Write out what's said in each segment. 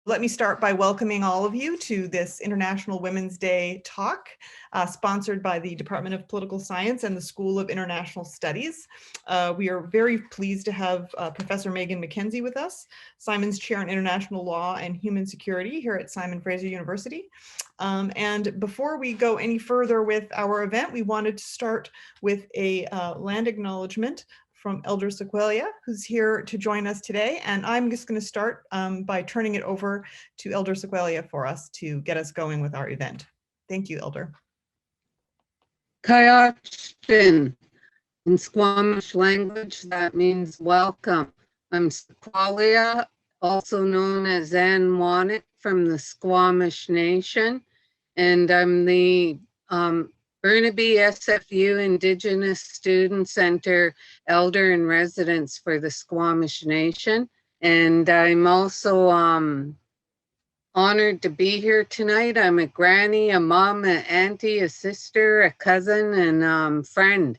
Let me start by welcoming all of you to this International Women's Day talk, sponsored by the Department of Political Science and the School of International Studies. We are very pleased to have Professor Mckenzie with us, Simon's Chair in International Law and Human Security here at Simon Fraser University. And before we go any further with our event, we wanted to start with a land acknowledgement from Elder Sequelia, who's here to join us today. And I'm just going to start by turning it over to Elder Sequelia for us to get us going with our event. Thank you, Elder. Kayachin. In Squamish language, that means welcome. I'm Sequelia, also known as Ann Wannick from the Squamish Nation, and I'm the Burnaby SFU Indigenous Student Center Elder in Residence for the Squamish Nation. And I'm also honored to be here tonight. I'm a granny, a mom, an auntie, a sister, a cousin, and friend.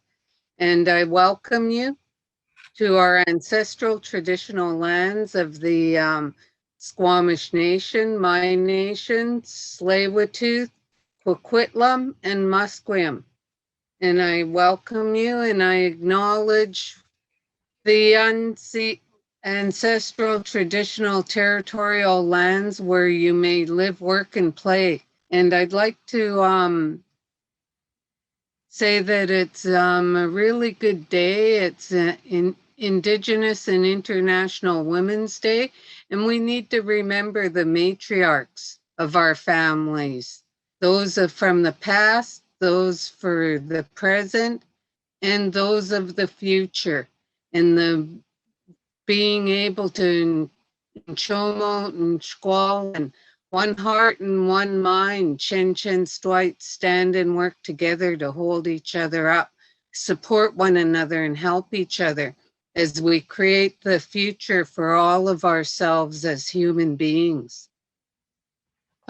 And I welcome you to our ancestral traditional lands of the Squamish Nation, my nation, Tsleil-Waututh, Coquitlam, and Musqueam. And I welcome you and I acknowledge the ancestral traditional territorial lands where you may live, work, and play. And I'd like to say that it's a really good day. It's Indigenous and International Women's Day, and we need to remember the matriarchs of our families. Those are from the past, those for the present, and those of the future. And the being able to chomo and squall and one heart and one mind, chen stwite, stand and work together to hold each other up, support one another and help each other as we create the future for all of ourselves as human beings.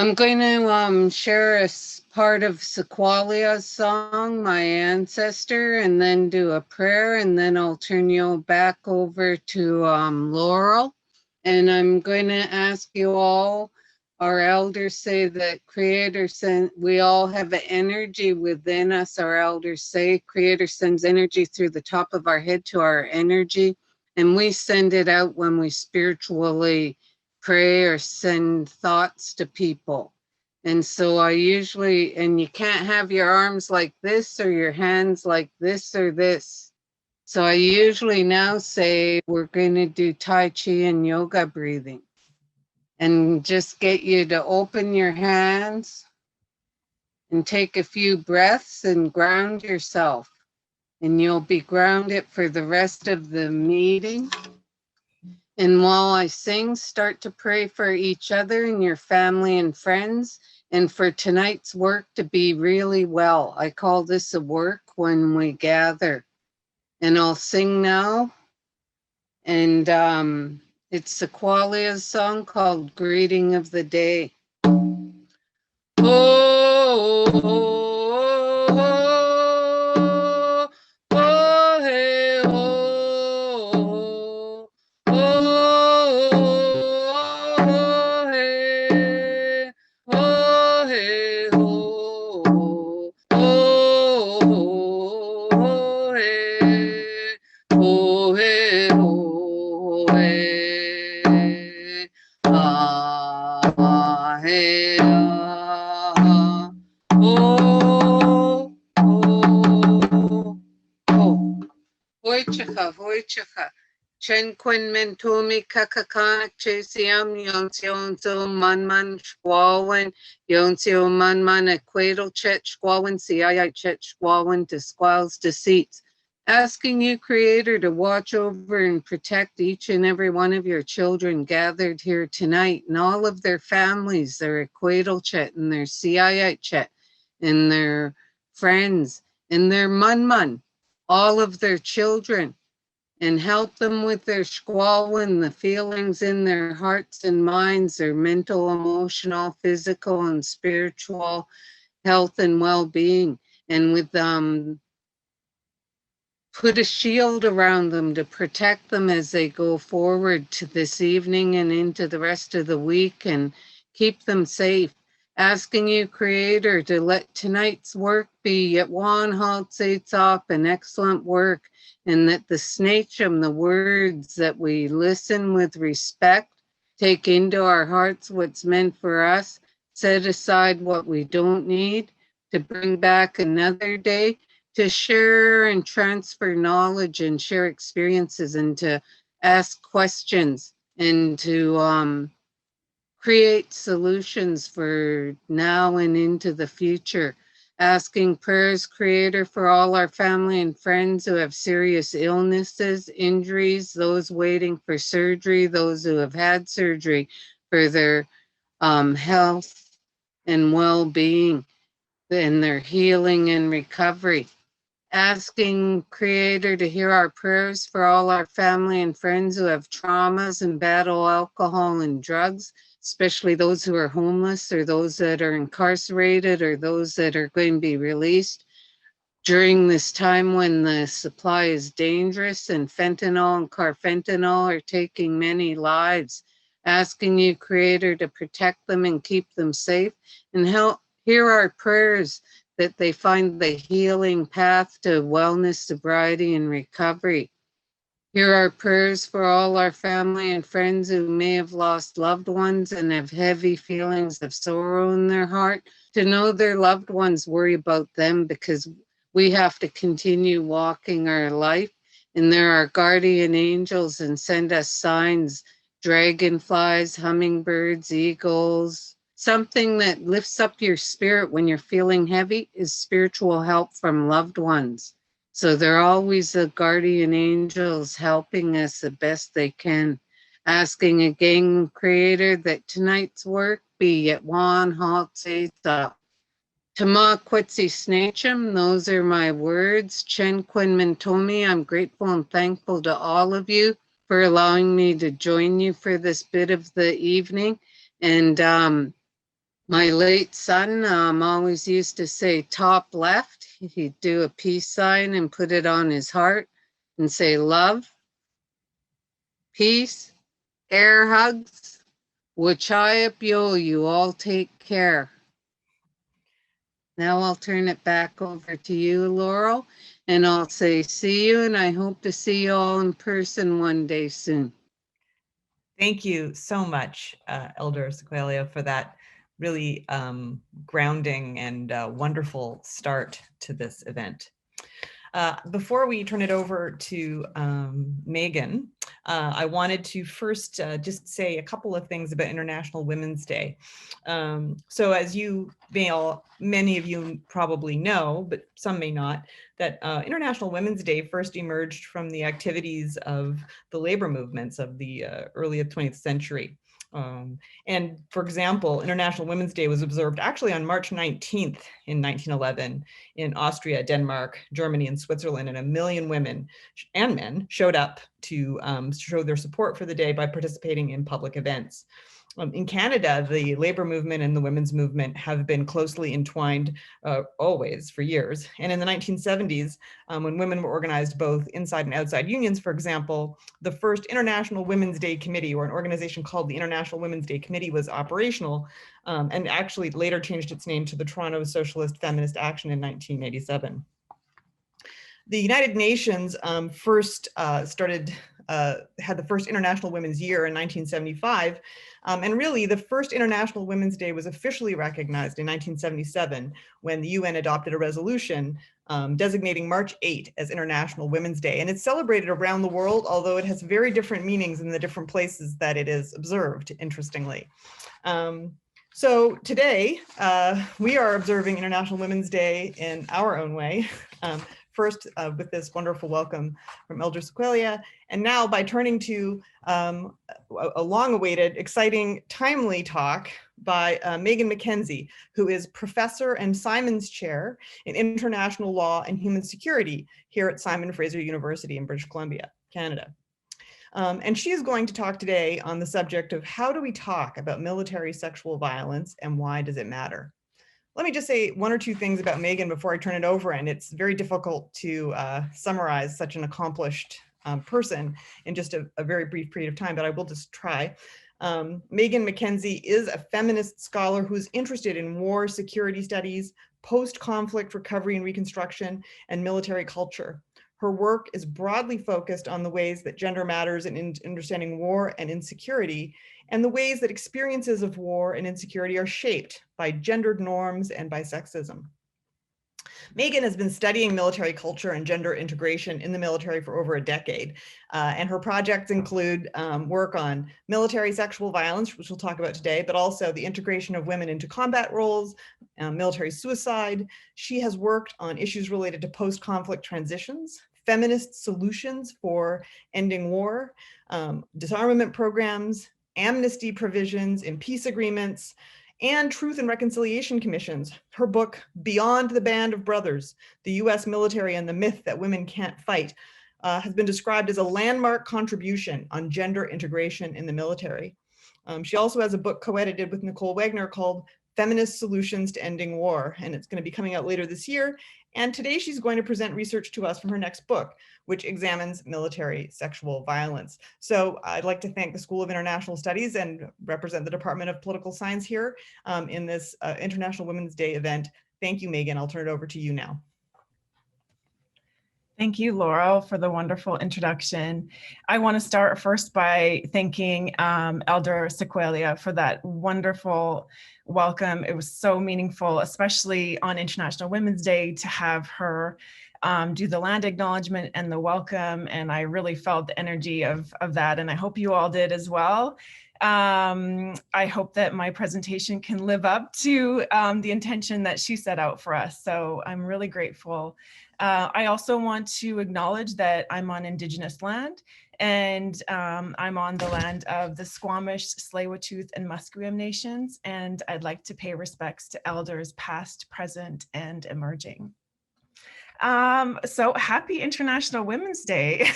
I'm going to share a part of Sequelia's song, My Ancestor, and then do a prayer, and then I'll turn you back over to Laurel. And I'm going to ask you all, our elders say that Creator sent, we all have an energy within us. Our elders say Creator sends energy through the top of our head to our energy, and we send it out when we spiritually pray or send thoughts to people. And so I usually, and you can't have your arms like this or your hands like this or this. So I usually now say we're going to do Tai Chi and yoga breathing. And just get you to open your hands and take a few breaths and ground yourself. And you'll be grounded for the rest of the meeting. And while I sing, start to pray for each other and your family and friends, and for tonight's work to be really well. I call this a work when we gather. And I'll sing now. And it's Sequelia's song called Greeting of the Day. Chen Quinn Mentumi Kakakanak Chasiam Yoncio Manman Squalwin Yoncio Manman Equatal Chet Squalwin Ciai Chet Squalwin to Squal's Deceits. Asking you, Creator, to watch over and protect each and every one of your children gathered here tonight and all of their families, their Equatal Chet and their Ciai Chet and their friends and their Manman, all of their children. And help them with their squalwin, the feelings in their hearts and minds, their mental, emotional, physical, and spiritual health and well-being. And with put a shield around them to protect them as they go forward to this evening and into the rest of the week, and keep them safe. Asking you, Creator, to let tonight's work be yet one halt up an excellent work, and that the snachum, the words that we listen with respect, take into our hearts what's meant for us, set aside what we don't need, to bring back another day, to share and transfer knowledge and share experiences, and to ask questions, and to create solutions for now and into the future. Asking prayers, Creator, for all our family and friends who have serious illnesses, injuries, those waiting for surgery, those who have had surgery, for their health and well-being, and their healing and recovery. Asking Creator to hear our prayers for all our family and friends who have traumas and battle alcohol and drugs, especially those who are homeless, or those that are incarcerated, or those that are going to be released during this time when the supply is dangerous and fentanyl and carfentanil are taking many lives. Asking you, Creator, to protect them and keep them safe, and help hear our prayers that they find the healing path to wellness, sobriety, and recovery. Hear our prayers for all our family and friends who may have lost loved ones and have heavy feelings of sorrow in their heart, to know their loved ones worry about them, because we have to continue walking our life, and there are guardian angels and send us signs, dragonflies, hummingbirds, eagles. Something that lifts up your spirit when you're feeling heavy is spiritual help from loved ones. So they're always the guardian angels helping us the best they can. Asking again, Creator, that tonight's work be yet one halt up. Tama Kwetsi Snachum, those are my words. Chen Quinn Mintomi, I'm grateful and thankful to all of you for allowing me to join you for this bit of the evening. And my late son always used to say top left. He'd do a peace sign and put it on his heart and say love, peace, air hugs, Wachayapyo, you all take care. Now I'll turn it back over to you, Laurel, and I'll say see you, and I hope to see you all in person one day soon. Thank you so much, Elder Sequelia, for that really grounding and wonderful start to this event. Before we turn it over to Megan, I wanted to first just say a couple of things about International Women's Day. So as you many of you probably know, but some may not, that International Women's Day first emerged from the activities of the labor movements of the early 20th century. And for example, International Women's Day was observed actually on March 19th in 1911 in Austria, Denmark, Germany, and Switzerland, and 1 million women and men showed up to show their support for the day by participating in public events. In Canada, the labor movement and the women's movement have been closely entwined always for years. And in the 1970s, when women were organized both inside and outside unions, for example, the first International Women's Day Committee, or an organization called the International Women's Day Committee, was operational and actually later changed its name to the Toronto Socialist Feminist Action in 1987. The United Nations first had the first International Women's Year in 1975. And really, the first International Women's Day was officially recognized in 1977 when the UN adopted a resolution designating March 8 as International Women's Day. And it's celebrated around the world, although it has very different meanings in the different places that it is observed, interestingly. So today, we are observing International Women's Day in our own way. First with this wonderful welcome from Elder Sequelia, and now by turning to a long-awaited, exciting, timely talk by Megan Mckenzie, who is Professor and Simons Chair in International Law and Human Security here at Simon Fraser University in British Columbia, Canada. And she is going to talk today on the subject of how do we talk about military sexual violence and why does it matter? Let me just say one or two things about Megan before I turn it over, and it's very difficult to summarize such an accomplished person in just a very brief period of time, but I will just try. Megan Mckenzie is a feminist scholar who's interested in war, security studies, post-conflict recovery and reconstruction, and military culture. Her work is broadly focused on the ways that gender matters in understanding war and insecurity, and the ways that experiences of war and insecurity are shaped by gendered norms and by sexism. Megan has been studying military culture and gender integration in the military for over a decade, and her projects include work on military sexual violence, which we'll talk about today, but also the integration of women into combat roles, military suicide. She has worked on issues related to post-conflict transitions, feminist solutions for ending war, disarmament programs, amnesty provisions in peace agreements, and Truth and Reconciliation Commissions. Her book, Beyond the Band of Brothers, the US Military and the Myth That Women Can't Fight, has been described as a landmark contribution on gender integration in the military. She also has a book co-edited with Nicole Wagner called Feminist Solutions to Ending War, and it's going to be coming out later this year. And today she's going to present research to us from her next book, which examines military sexual violence. So I'd like to thank the School of International Studies and represent the Department of Political Science here in this International Women's Day event. Thank you, Megan. I'll turn it over to you now. Thank you, Laurel, for the wonderful introduction. I want to start first by thanking Elder Sequelia for that wonderful welcome. It was so meaningful, especially on International Women's Day, to have her do the land acknowledgement and the welcome. And I really felt the energy of that. And I hope you all did as well. I hope that my presentation can live up to the intention that she set out for us. So I'm really grateful. I also want to acknowledge that I'm on Indigenous land, and I'm on the land of the Squamish, Tsleil-Waututh, and Musqueam nations, and I'd like to pay respects to elders past, present, and emerging. So happy International Women's Day.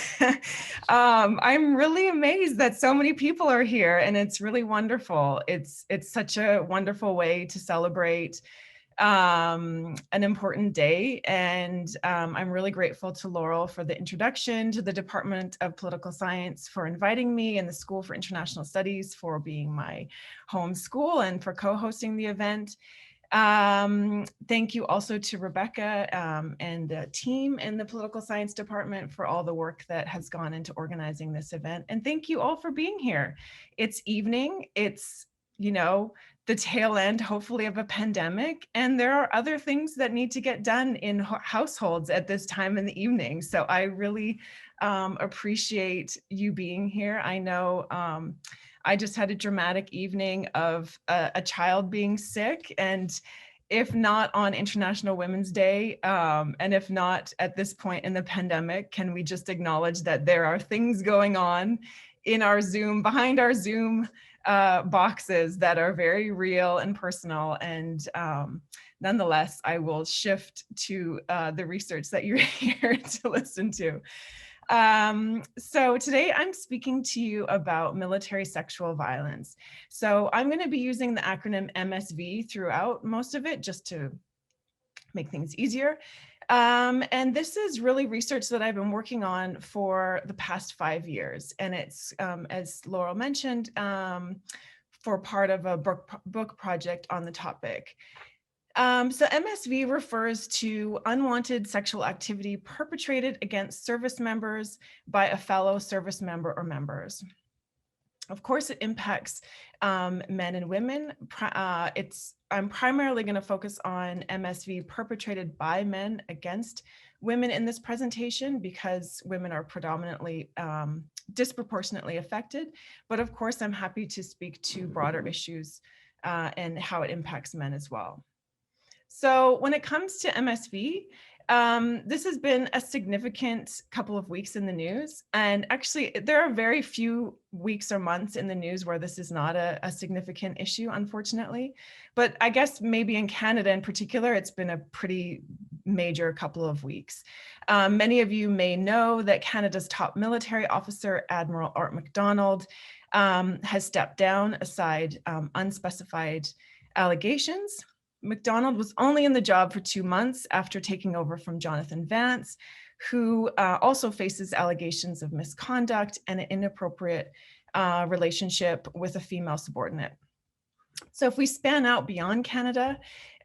I'm really amazed that so many people are here, and it's really wonderful. It's such a wonderful way to celebrate an important day, and I'm really grateful to Laurel for the introduction, to the Department of Political Science for inviting me, and the School for International Studies for being my home school and for co-hosting the event. Thank you also to Rebecca and the team in the Political Science Department for all the work that has gone into organizing this event. And thank you all for being here. It's evening, it's, you know, the tail end, hopefully, of a pandemic, and there are other things that need to get done in households at this time in the evening. So I really appreciate you being here. I know I just had a dramatic evening of a child being sick, and if not on International Women's Day, and if not at this point in the pandemic, can we just acknowledge that there are things going on in our Zoom, behind our Zoom boxes that are very real and personal, and nonetheless, I will shift to the research that you're here to listen to. So today I'm speaking to you about military sexual violence. So I'm going to be using the acronym MSV throughout most of it, just to make things easier. And this is really research that I've been working on for the past 5 years. And it's, as Laurel mentioned, for part of a book project on the topic. So MSV refers to unwanted sexual activity perpetrated against service members by a fellow service member or members. Of course, it impacts men and women. I'm primarily going to focus on MSV perpetrated by men against women in this presentation because women are predominantly disproportionately affected. But of course, I'm happy to speak to broader issues and how it impacts men as well. So when it comes to MSV, this has been a significant couple of weeks in the news. And actually, there are very few weeks or months in the news where this is not a significant issue, unfortunately. But I guess maybe in Canada in particular, it's been a pretty major couple of weeks. Many of you may know that Canada's top military officer, Admiral Art MacDonald, has stepped down aside unspecified allegations. MacDonald was only in the job for 2 months after taking over from Jonathan Vance, who also faces allegations of misconduct and an inappropriate relationship with a female subordinate. So if we span out beyond Canada,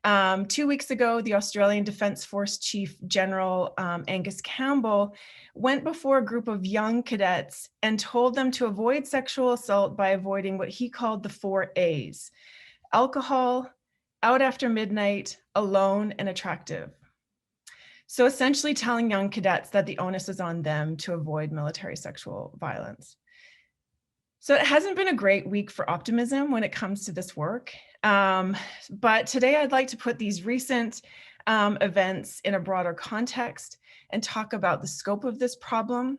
2 weeks ago, the Australian Defence Force Chief General Angus Campbell went before a group of young cadets and told them to avoid sexual assault by avoiding what he called the 4 A's: alcohol, out after midnight, alone, and attractive. So essentially telling young cadets that the onus is on them to avoid military sexual violence. So it hasn't been a great week for optimism when it comes to this work. But today I'd like to put these recent events in a broader context and talk about the scope of this problem.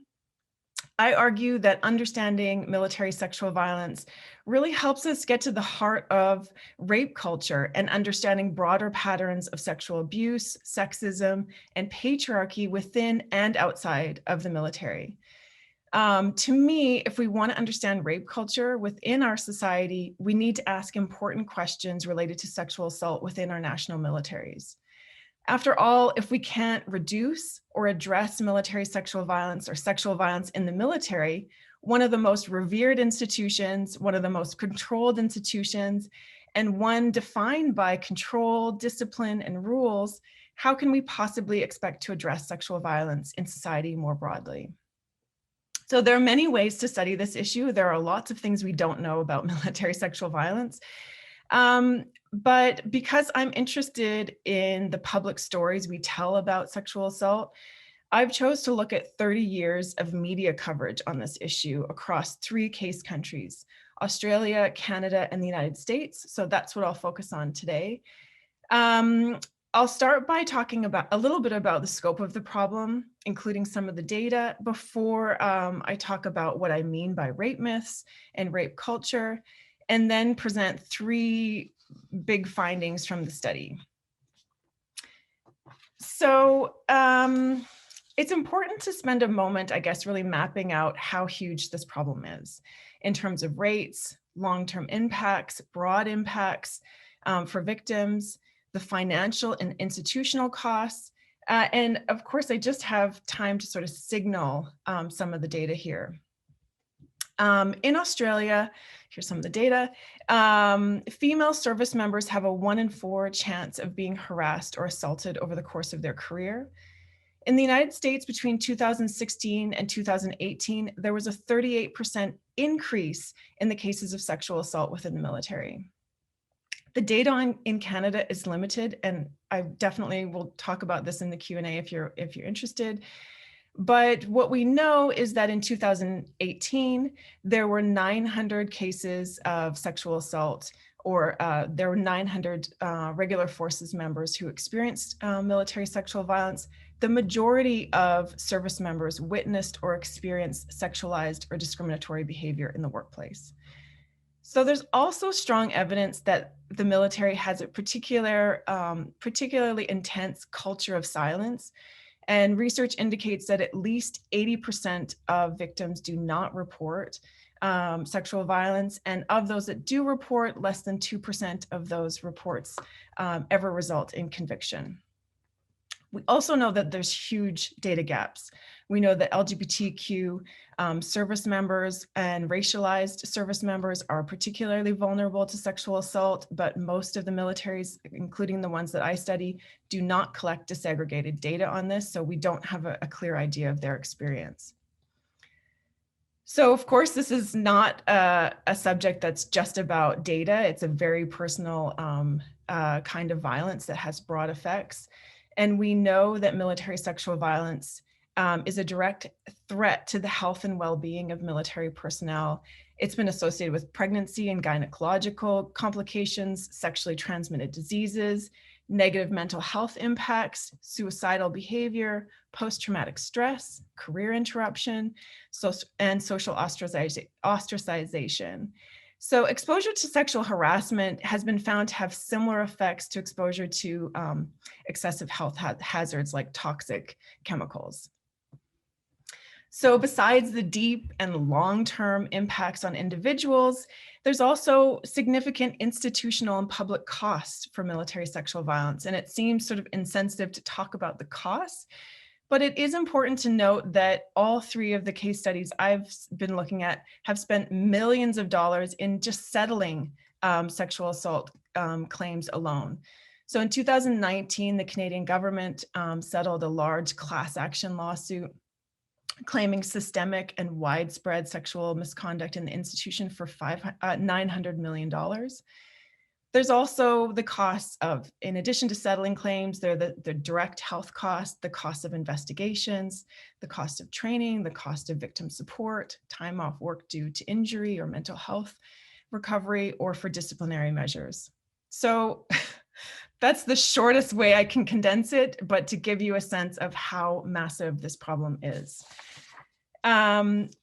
I argue that understanding military sexual violence really helps us get to the heart of rape culture and understanding broader patterns of sexual abuse, sexism, and patriarchy within and outside of the military. To me, if we want to understand rape culture within our society, we need to ask important questions related to sexual assault within our national militaries. After all, if we can't reduce or address military sexual violence or sexual violence in the military, one of the most revered institutions, one of the most controlled institutions, and one defined by control, discipline, and rules, how can we possibly expect to address sexual violence in society more broadly? So there are many ways to study this issue. There are lots of things we don't know about military sexual violence. But because I'm interested in the public stories we tell about sexual assault, I've chose to look at 30 years of media coverage on this issue across 3 case countries: Australia, Canada, and the United States. So that's what I'll focus on today. I'll start by talking about a little bit about the scope of the problem, including some of the data, before I talk about what I mean by rape myths and rape culture, and then present 3 big findings from the study. So it's important to spend a moment, I guess, really mapping out how huge this problem is in terms of rates, long-term impacts, broad impacts for victims, the financial and institutional costs. And of course, I just have time to sort of signal some of the data here. In Australia, here's some of the data. Female service members have a 1 in 4 chance of being harassed or assaulted over the course of their career. In the United States, between 2016 and 2018, there was a 38% increase in the cases of sexual assault within the military. The data in Canada is limited, and I definitely will talk about this in the Q&A if you're interested. But what we know is that in 2018, there were 900 cases of sexual assault, or there were 900 regular forces members who experienced military sexual violence. The majority of service members witnessed or experienced sexualized or discriminatory behavior in the workplace. So there's also strong evidence that the military has a particularly intense culture of silence. And research indicates that at least 80% of victims do not report sexual violence. And of those that do report, less than 2% of those reports ever result in conviction. We also know that there's huge data gaps. We know that LGBTQ service members and racialized service members are particularly vulnerable to sexual assault, but most of the militaries, including the ones that I study, do not collect disaggregated data on this, so we don't have a clear idea of their experience. So of course, this is not a subject that's just about data. It's a very personal kind of violence that has broad effects. And we know that military sexual violence is a direct threat to the health and well-being of military personnel. It's been associated with pregnancy and gynecological complications, sexually transmitted diseases, negative mental health impacts, suicidal behavior, post-traumatic stress, career interruption, and social ostracization. So exposure to sexual harassment has been found to have similar effects to exposure to excessive health hazards like toxic chemicals. So besides the deep and long-term impacts on individuals, there's also significant institutional and public costs for military sexual violence. And it seems sort of insensitive to talk about the costs, but it is important to note that all three of the case studies I've been looking at have spent millions of dollars in just settling sexual assault claims alone. So in 2019, the Canadian government settled a large class action lawsuit claiming systemic and widespread sexual misconduct in the institution for $900 million. There's also the costs of, in addition to settling claims, there are the direct health costs, the cost of investigations, the cost of training, the cost of victim support, time off work due to injury or mental health recovery, or for disciplinary measures. So that's the shortest way I can condense it, but to give you a sense of how massive this problem is.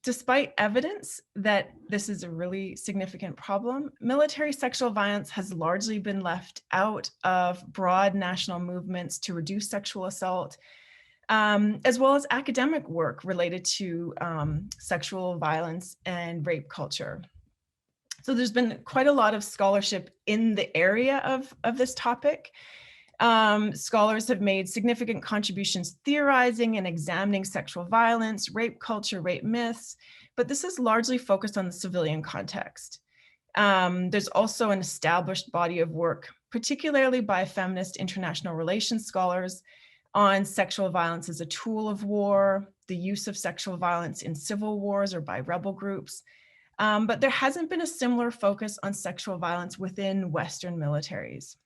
Despite evidence that this is a really significant problem, military sexual violence has largely been left out of broad national movements to reduce sexual assault, as well as academic work related to sexual violence and rape culture. So there's been quite a lot of scholarship in the area of this topic. Scholars have made significant contributions theorizing and examining sexual violence, rape culture, rape myths, but this is largely focused on the civilian context. There's also an established body of work, particularly by feminist international relations scholars, on sexual violence as a tool of war, the use of sexual violence in civil wars or by rebel groups. But there hasn't been a similar focus on sexual violence within Western militaries.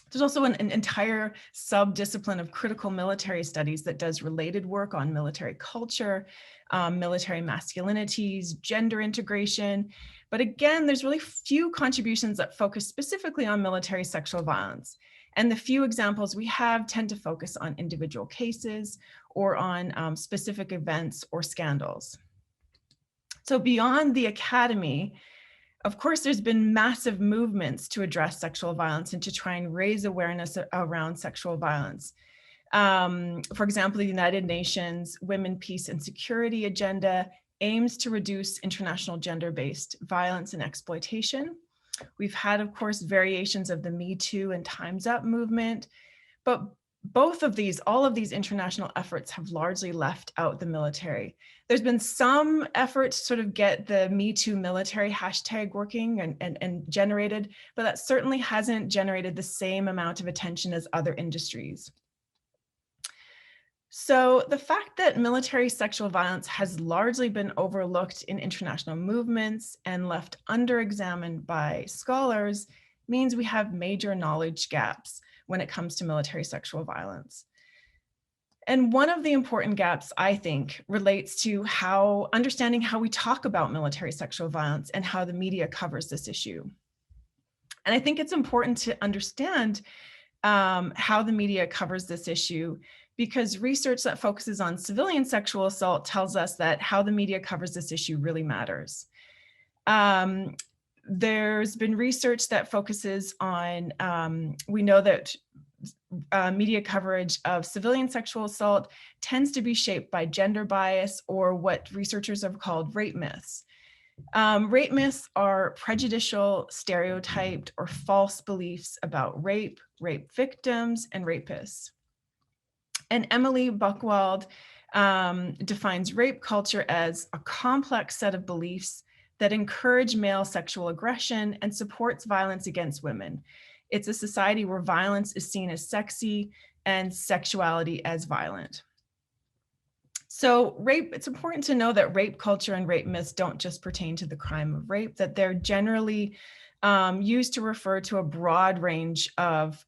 There's also an entire sub-discipline of critical military studies that does related work on military culture, military masculinities, gender integration. But again, there's really few contributions that focus specifically on military sexual violence. And the few examples we have tend to focus on individual cases or on specific events or scandals. So beyond the academy, of course, there's been massive movements to address sexual violence and to try and raise awareness around sexual violence. For example, the United Nations Women, Peace and Security Agenda aims to reduce international gender-based violence and exploitation. We've had, of course, variations of the Me Too and Time's Up movement, but all of these international efforts have largely left out the military. There's been some effort to sort of get the Me Too military hashtag working and generated, but that certainly hasn't generated the same amount of attention as other industries. So the fact that military sexual violence has largely been overlooked in international movements and left under-examined by scholars means we have major knowledge gaps when it comes to military sexual violence. And one of the important gaps, I think, relates to understanding how we talk about military sexual violence and how the media covers this issue. And I think it's important to understand how the media covers this issue, because research that focuses on civilian sexual assault tells us that how the media covers this issue really matters. There's been research that focuses on, we know that media coverage of civilian sexual assault tends to be shaped by gender bias, or what researchers have called rape myths. Rape myths are prejudicial, stereotyped, or false beliefs about rape, rape victims, and rapists. And Emily Buchwald defines rape culture as a complex set of beliefs that encourage male sexual aggression and supports violence against women. It's a society where violence is seen as sexy and sexuality as violent. So it's important to know that rape culture and rape myths don't just pertain to the crime of rape, that they're generally used to refer to a broad range of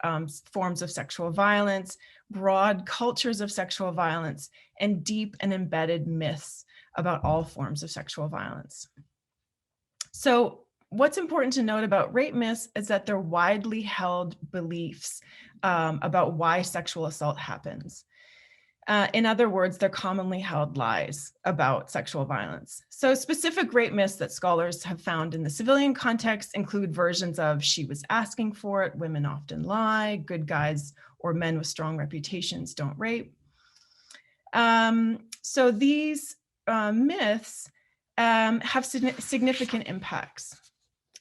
forms of sexual violence, broad cultures of sexual violence, and deep and embedded myths about all forms of sexual violence. So what's important to note about rape myths is that they're widely held beliefs about why sexual assault happens. In other words, they're commonly held lies about sexual violence. So specific rape myths that scholars have found in the civilian context include versions of "she was asking for it," "women often lie," "good guys or men with strong reputations don't rape." So these myths have significant impacts.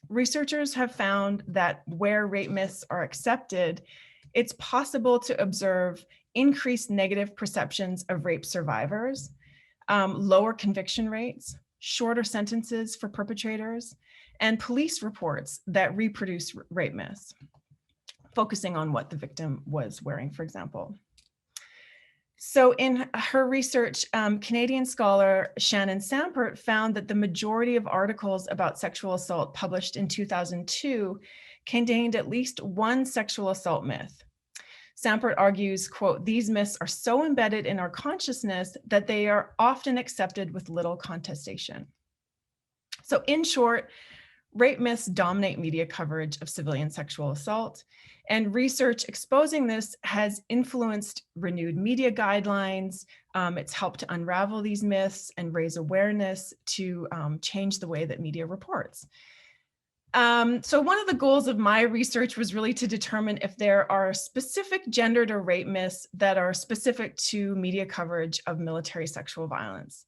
Researchers have found that where rape myths are accepted, it's possible to observe increased negative perceptions of rape survivors, lower conviction rates, shorter sentences for perpetrators, and police reports that reproduce rape myths, focusing on what the victim was wearing, for example. So in her research, Canadian scholar Shannon Sampert found that the majority of articles about sexual assault published in 2002 contained at least one sexual assault myth. Sampert argues, quote, "These myths are so embedded in our consciousness that they are often accepted with little contestation." So in short, rape myths dominate media coverage of civilian sexual assault, and research exposing this has influenced renewed media guidelines. It's helped to unravel these myths and raise awareness to change the way that media reports. So one of the goals of my research was really to determine if there are specific gendered or rape myths that are specific to media coverage of military sexual violence.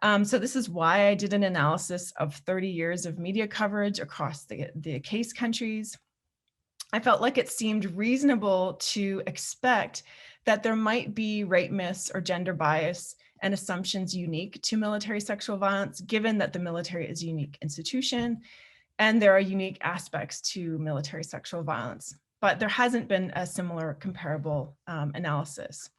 So this is why I did an analysis of 30 years of media coverage across the case countries. I felt like it seemed reasonable to expect that there might be rape myths or gender bias and assumptions unique to military sexual violence, given that the military is a unique institution and there are unique aspects to military sexual violence. But there hasn't been a similar comparable analysis.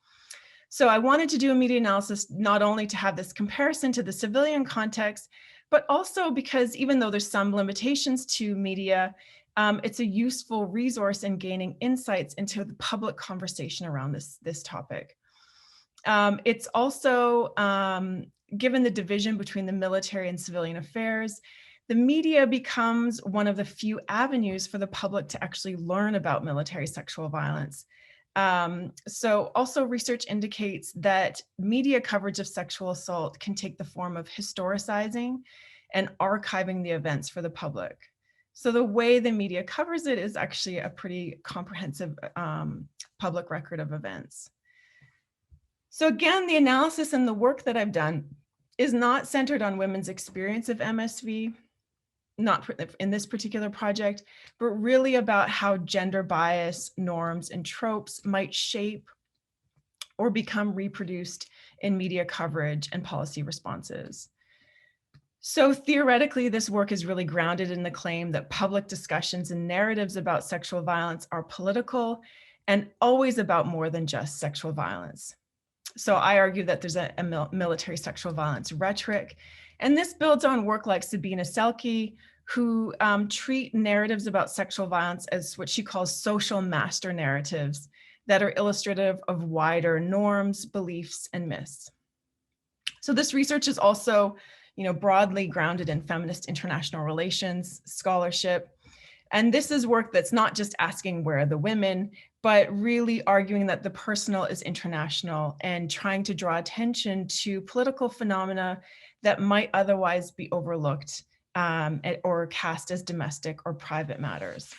So I wanted to do a media analysis not only to have this comparison to the civilian context, but also because even though there's some limitations to media, it's a useful resource in gaining insights into the public conversation around this topic. It's also, given the division between the military and civilian affairs, the media becomes one of the few avenues for the public to actually learn about military sexual violence. So also research indicates that media coverage of sexual assault can take the form of historicizing and archiving the events for the public. So the way the media covers it is actually a pretty comprehensive public record of events. So again, the analysis and the work that I've done is not centered on women's experience of MSV, not in this particular project, but really about how gender bias, norms, and tropes might shape or become reproduced in media coverage and policy responses. So theoretically, this work is really grounded in the claim that public discussions and narratives about sexual violence are political and always about more than just sexual violence. So I argue that there's a military sexual violence rhetoric, and this builds on work like Sabina Selke, who treat narratives about sexual violence as what she calls social master narratives that are illustrative of wider norms, beliefs, and myths. So this research is also, broadly grounded in feminist international relations scholarship. And this is work that's not just asking where are the women, but really arguing that the personal is international and trying to draw attention to political phenomena that might otherwise be overlooked or cast as domestic or private matters.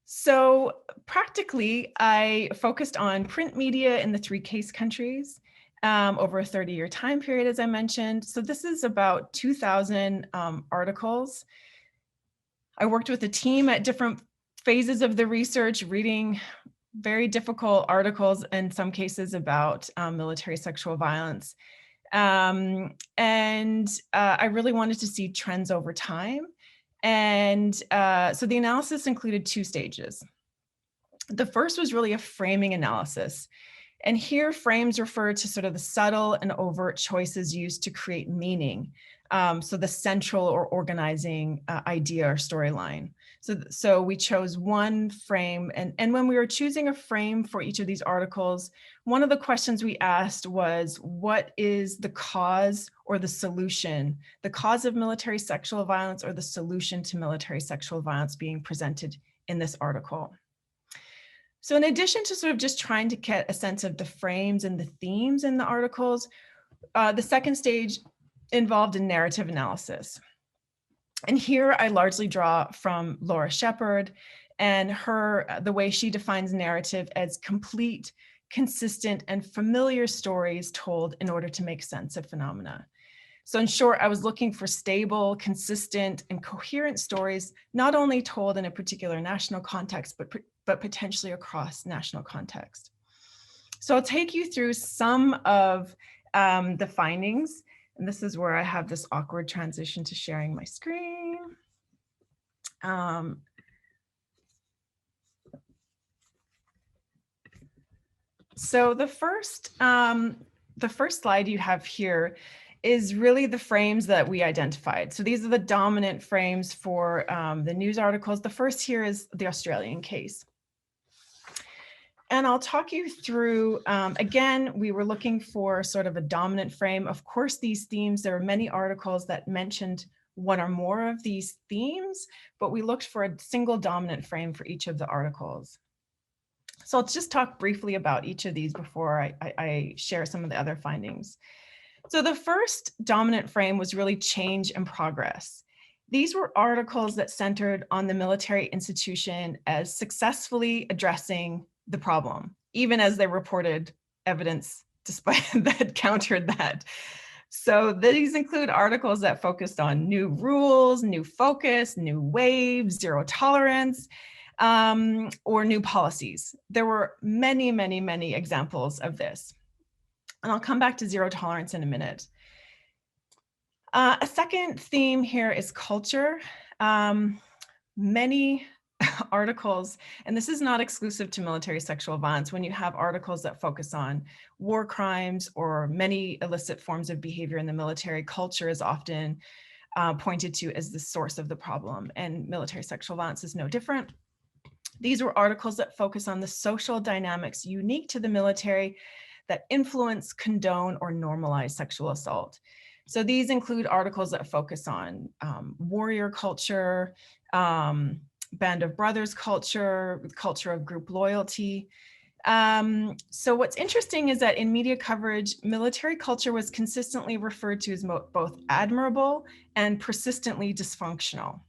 So practically, I focused on print media in the 3 case countries over a 30-year time period, as I mentioned. So this is about 2,000 articles. I worked with a team at different phases of the research, reading very difficult articles, in some cases about military sexual violence. I really wanted to see trends over time. And so the analysis included 2 stages. The first was really a framing analysis. And here frames refer to sort of the subtle and overt choices used to create meaning. So the central or organizing idea or storyline. So we chose one frame, and when we were choosing a frame for each of these articles, one of the questions we asked was, what is the cause or the solution, the cause of military sexual violence or the solution to military sexual violence being presented in this article? So in addition to sort of just trying to get a sense of the frames and the themes in the articles, the second stage involved a narrative analysis. And here I largely draw from Laura Shepard and the way she defines narrative as complete, consistent, and familiar stories told in order to make sense of phenomena. So in short, I was looking for stable, consistent, and coherent stories, not only told in a particular national context, but potentially across national context. So I'll take you through some of the findings. And this is where I have this awkward transition to sharing my screen. So the first slide you have here is really the frames that we identified. So these are the dominant frames for the news articles. The first here is the Australian case. And I'll talk you through, again, we were looking for sort of a dominant frame. Of course, these themes, there are many articles that mentioned one or more of these themes, but we looked for a single dominant frame for each of the articles. So I'll just talk briefly about each of these before I share some of the other findings. So the first dominant frame was really change and progress. These were articles that centered on the military institution as successfully addressing the problem, even as they reported evidence despite that countered that. So these include articles that focused on new rules, new focus, new waves, zero tolerance, or new policies. There were many, many, many examples of this. And I'll come back to zero tolerance in a minute. A second theme here is culture. Many articles, and this is not exclusive to military sexual violence, when you have articles that focus on war crimes or many illicit forms of behavior in the military, culture is often pointed to as the source of the problem, and military sexual violence is no different. These were articles that focus on the social dynamics unique to the military that influence, condone, or normalize sexual assault. So these include articles that focus on warrior culture, band of brothers culture, culture of group loyalty. So what's interesting is that in media coverage, military culture was consistently referred to as both admirable and persistently dysfunctional.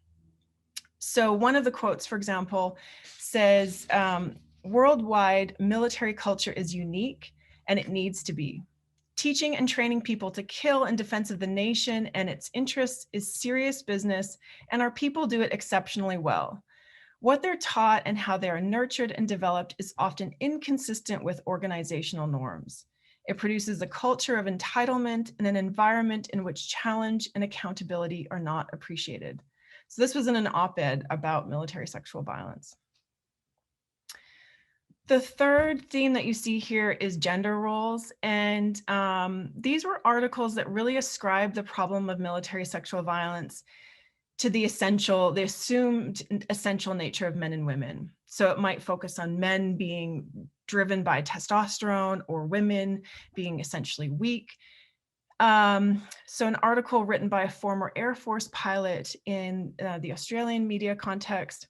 So one of the quotes, for example, says, worldwide military culture is unique and it needs to be. Teaching and training people to kill in defense of the nation and its interests is serious business, and our people do it exceptionally well. What they're taught and how they are nurtured and developed is often inconsistent with organizational norms. It produces a culture of entitlement and an environment in which challenge and accountability are not appreciated. So this was in an op-ed about military sexual violence. The third theme that you see here is gender roles. And these were articles that really ascribed the problem of military sexual violence to the assumed essential nature of men and women. So it might focus on men being driven by testosterone or women being essentially weak. So an article written by a former Air Force pilot in the Australian media context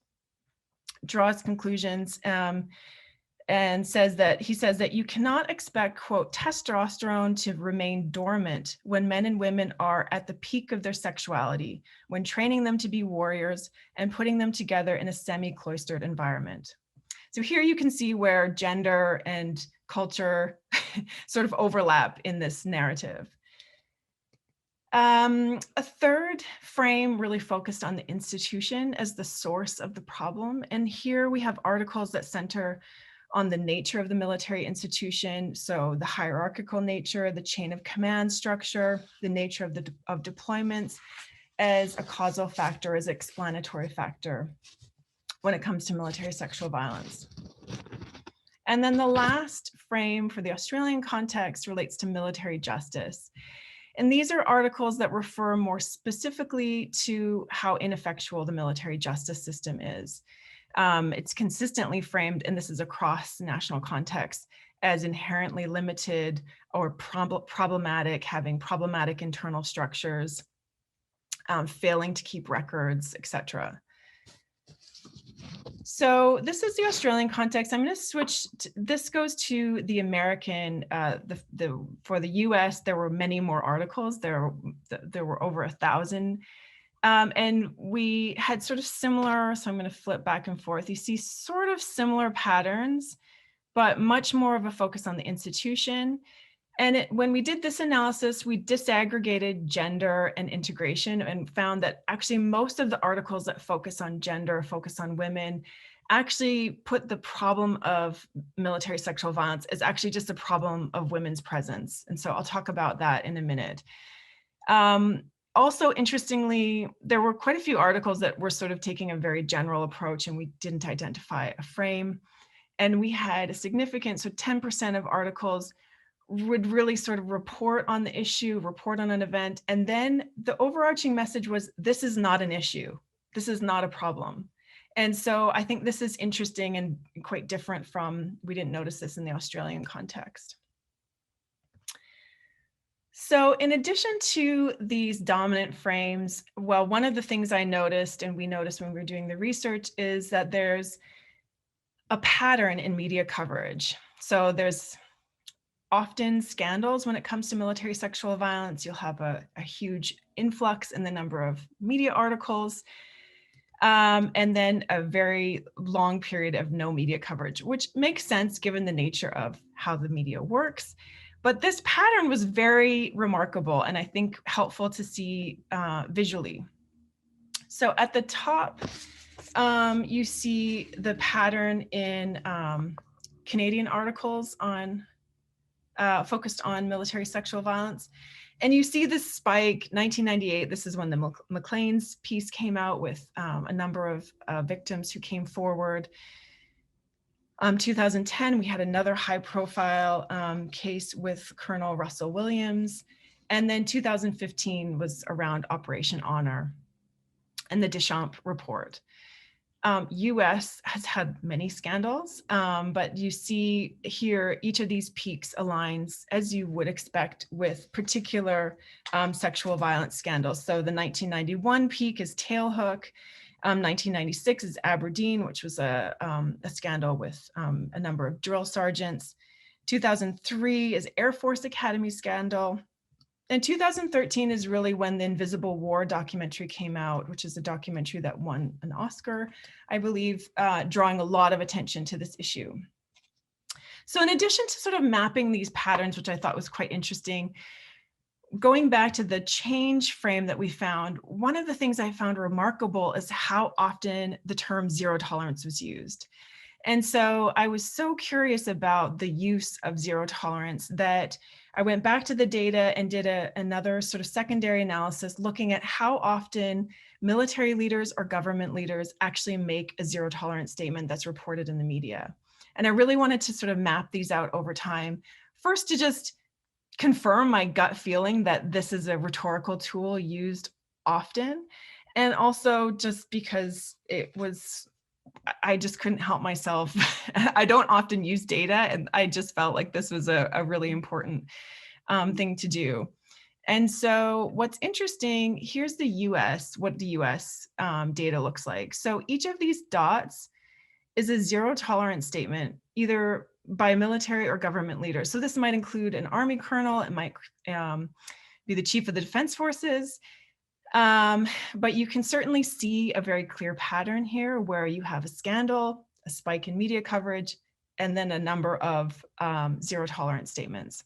draws conclusions and says that you cannot expect, quote, testosterone to remain dormant when men and women are at the peak of their sexuality, when training them to be warriors and putting them together in a semi-cloistered environment. So here you can see where gender and culture sort of overlap in this narrative. A third frame really focused on the institution as the source of the problem. And here we have articles that center on the nature of the military institution. So the hierarchical nature, the chain of command structure, the nature of deployments as a causal factor, as an explanatory factor when it comes to military sexual violence. And then the last frame for the Australian context relates to military justice. And these are articles that refer more specifically to how ineffectual the military justice system is. It's consistently framed, and this is across national context, as inherently limited or problematic, having problematic internal structures, failing to keep records, etc. So this is the Australian context. I'm going to switch. This goes to the American. For the US, there were many more articles. There were over 1,000. And we had sort of similar, so I'm going to flip back and forth. You see sort of similar patterns but much more of a focus on the institution. And when we did this analysis, we disaggregated gender and integration and found that actually most of the articles that focus on gender, focus on women, actually put the problem of military sexual violence as actually just a problem of women's presence. And so I'll talk about that in a minute. Also, interestingly, there were quite a few articles that were sort of taking a very general approach, and we didn't identify a frame. And we had a significant, so 10% of articles would really sort of report on the issue, report on an event. And then the overarching message was, this is not an issue. This is not a problem. And so I think this is interesting and quite different from, we didn't notice this in the Australian context. So in addition to these dominant frames, well, one of the things I noticed, and we noticed when we were doing the research, is that there's a pattern in media coverage. So there's often scandals when it comes to military sexual violence. You'll have a huge influx in the number of media articles, and then a very long period of no media coverage, which makes sense given the nature of how the media works. But this pattern was very remarkable and I think helpful to see visually. So at the top, you see the pattern in Canadian articles on focused on military sexual violence. And you see this spike, 1998, this is when the Mckenzie piece came out with a number of victims who came forward. 2010, we had another high profile case with Colonel Russell Williams. And then 2015 was around Operation Honor and the Deschamps report. US has had many scandals, but you see here, each of these peaks aligns, as you would expect, with particular sexual violence scandals. So the 1991 peak is Tailhook. 1996 is Aberdeen, which was a scandal with a number of drill sergeants. 2003 is Air Force Academy scandal. And 2013 is really when the Invisible War documentary came out, which is a documentary that won an Oscar, I believe, drawing a lot of attention to this issue. So in addition to sort of mapping these patterns, which I thought was quite interesting, going back to the change frame that we found, one of the things I found remarkable is how often the term zero tolerance was used. And so I was so curious about the use of zero tolerance that I went back to the data and did another sort of secondary analysis looking at how often military leaders or government leaders actually make a zero tolerance statement that's reported in the media. And I really wanted to sort of map these out over time. First, to just confirm my gut feeling that this is a rhetorical tool used often. And also just because I just couldn't help myself. I don't often use data, and I just felt like this was a really important thing to do. And so what's interesting, here's the US, what the US data looks like. So each of these dots is a zero tolerance statement, either by military or government leaders. So this might include an Army colonel, it might be the chief of the defense forces. But you can certainly see a very clear pattern here where you have a scandal, a spike in media coverage, and then a number of zero tolerance statements.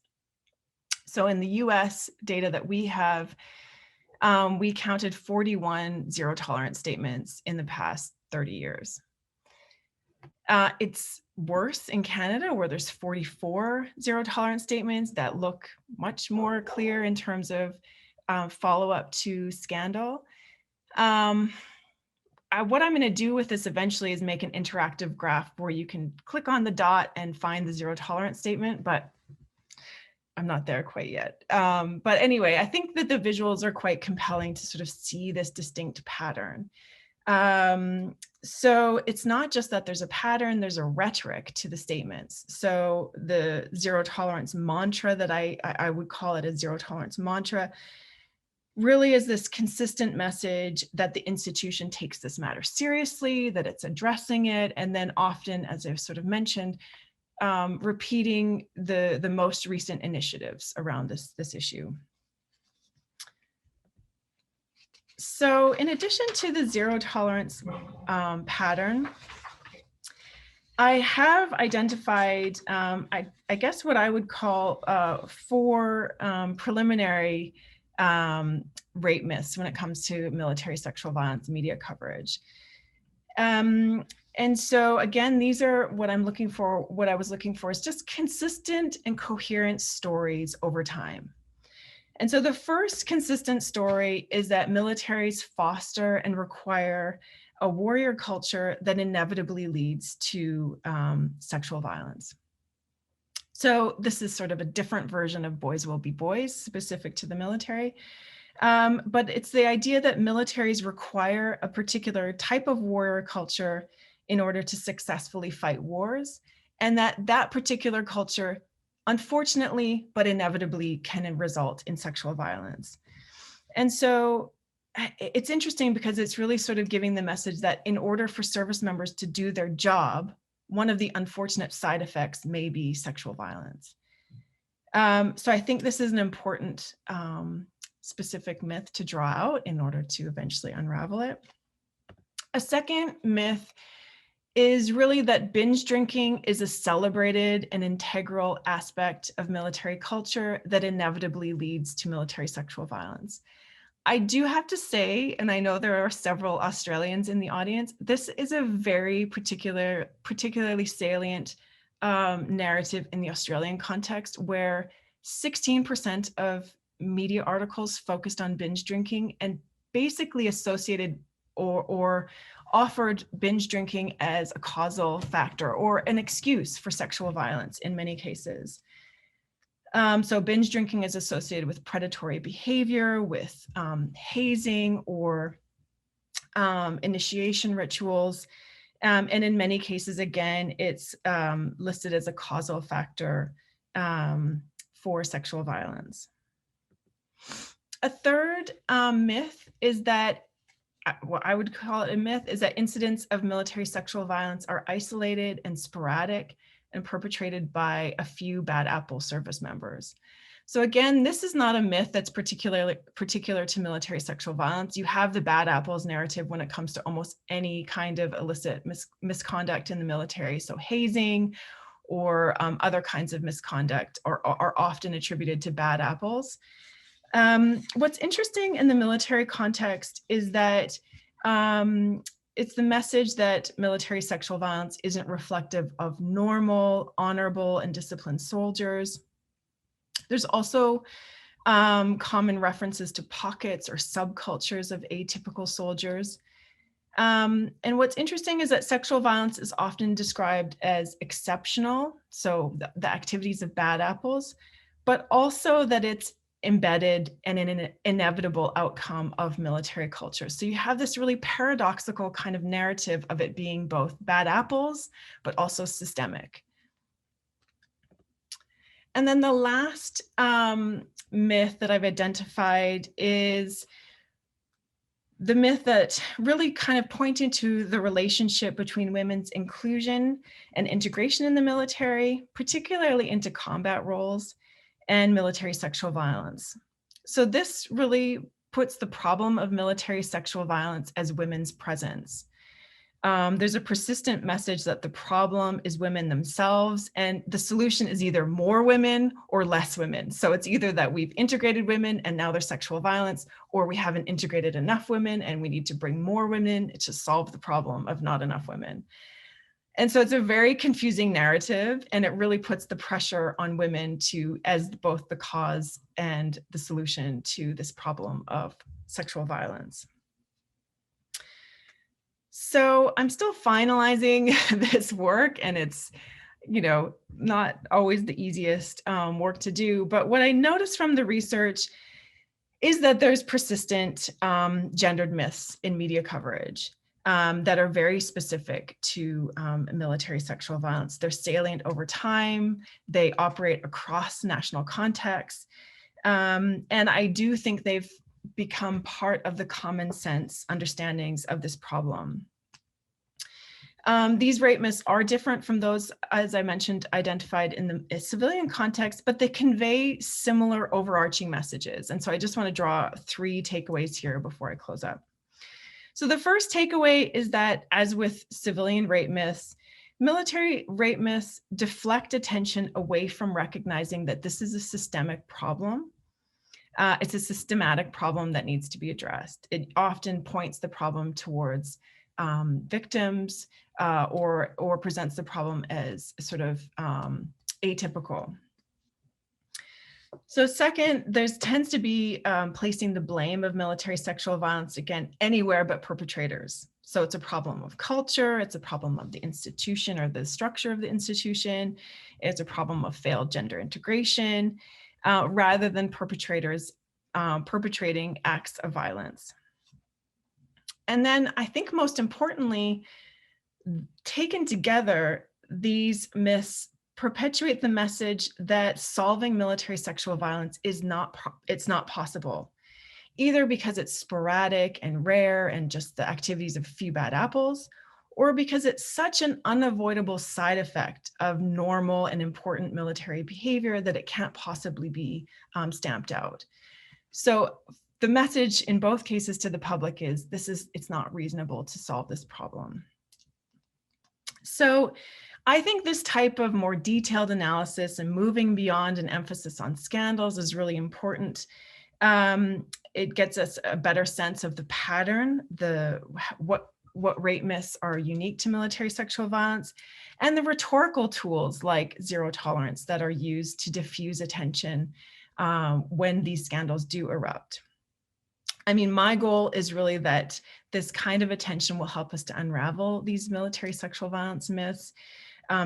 So in the US data that we have, we counted 41 zero tolerance statements in the past 30 years. It's worse in Canada, where there's 44 zero tolerance statements that look much more clear in terms of follow-up to scandal. What I'm going to do with this eventually is make an interactive graph where you can click on the dot and find the zero tolerance statement, but I'm not there quite yet. But anyway, I think that the visuals are quite compelling to sort of see this distinct pattern. So it's not just that there's a pattern, there's a rhetoric to the statements. So the zero tolerance mantra that I would call it a zero tolerance mantra really is this consistent message that the institution takes this matter seriously, that it's addressing it, and then often, as I've sort of mentioned, repeating the most recent initiatives around this issue. So in addition to the zero tolerance pattern, I have identified, I guess what I would call 4 preliminary rape myths when it comes to military sexual violence media coverage. And so again, these are what I'm looking for. What I was looking for is just consistent and coherent stories over time. And so the first consistent story is that militaries foster and require a warrior culture that inevitably leads to sexual violence. So this is sort of a different version of boys will be boys, specific to the military. But it's the idea that militaries require a particular type of warrior culture in order to successfully fight wars, and that particular culture, unfortunately, but inevitably, can result in sexual violence. And so it's interesting because it's really sort of giving the message that in order for service members to do their job, one of the unfortunate side effects may be sexual violence. So I think this is an important specific myth to draw out in order to eventually unravel it. A second myth is really that binge drinking is a celebrated and integral aspect of military culture that inevitably leads to military sexual violence. I do have to say, and I know there are several Australians in the audience, this is a very particularly salient narrative in the Australian context, where 16% of media articles focused on binge drinking and basically associated or offered binge drinking as a causal factor or an excuse for sexual violence in many cases. So binge drinking is associated with predatory behavior, with hazing or initiation rituals. And in many cases, again, it's listed as a causal factor for sexual violence. A third myth is that, what I would call it a myth, is that incidents of military sexual violence are isolated and sporadic and perpetrated by a few bad apple service members. So again, this is not a myth that's particular to military sexual violence. You have the bad apples narrative when it comes to almost any kind of illicit misconduct in the military. So hazing or other kinds of misconduct are often attributed to bad apples. What's interesting in the military context is that it's the message that military sexual violence isn't reflective of normal, honorable, and disciplined soldiers. There's also common references to pockets or subcultures of atypical soldiers. And what's interesting is that sexual violence is often described as exceptional, so the activities of bad apples, but also that it's embedded and an inevitable outcome of military culture. So you have this really paradoxical kind of narrative of it being both bad apples, but also systemic. And then the last myth that I've identified is the myth that really kind of pointed to the relationship between women's inclusion and integration in the military, particularly into combat roles, and military sexual violence. So this really puts the problem of military sexual violence as women's presence. There's a persistent message that the problem is women themselves, and the solution is either more women or less women. So it's either that we've integrated women and now there's sexual violence, or we haven't integrated enough women and we need to bring more women to solve the problem of not enough women. And so it's a very confusing narrative, and it really puts the pressure on women as both the cause and the solution to this problem of sexual violence. So I'm still finalizing this work, and it's, not always the easiest work to do. But what I noticed from the research is that there's persistent gendered myths in media coverage that are very specific to military sexual violence. They're salient over time. They operate across national contexts. And I do think they've become part of the common sense understandings of this problem. These rape myths are different from those, as I mentioned, identified in the civilian context, but they convey similar overarching messages. And so I just want to draw 3 takeaways here before I close up. So the first takeaway is that, as with civilian rape myths, military rape myths deflect attention away from recognizing that this is a systemic problem. It's a systematic problem that needs to be addressed. It often points the problem towards victims or presents the problem as sort of atypical. So second, there tends to be placing the blame of military sexual violence, again, anywhere but perpetrators. So it's a problem of culture, it's a problem of the institution or the structure of the institution, it's a problem of failed gender integration, rather than perpetrators perpetrating acts of violence. And then I think most importantly, taken together, these myths perpetuate the message that solving military sexual violence is not possible, either because it's sporadic and rare and just the activities of a few bad apples, or because it's such an unavoidable side effect of normal and important military behavior that it can't possibly be stamped out. So the message in both cases to the public is it's not reasonable to solve this problem. So I think this type of more detailed analysis and moving beyond an emphasis on scandals is really important. It gets us a better sense of the pattern, what rape myths are unique to military sexual violence, and the rhetorical tools like zero tolerance that are used to diffuse attention when these scandals do erupt. I mean, my goal is really that this kind of attention will help us to unravel these military sexual violence myths,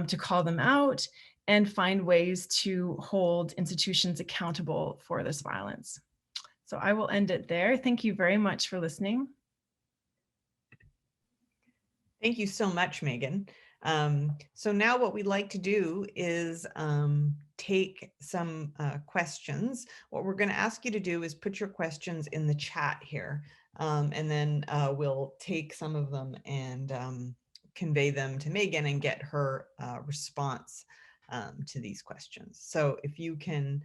to call them out and find ways to hold institutions accountable for this violence. So I will end it there. Thank you very much for listening. Thank you so much, Megan. So now what we'd like to do is take some questions. What we're going to ask you to do is put your questions in the chat here, and then we'll take some of them and convey them to Megan and get her response to these questions. So if you can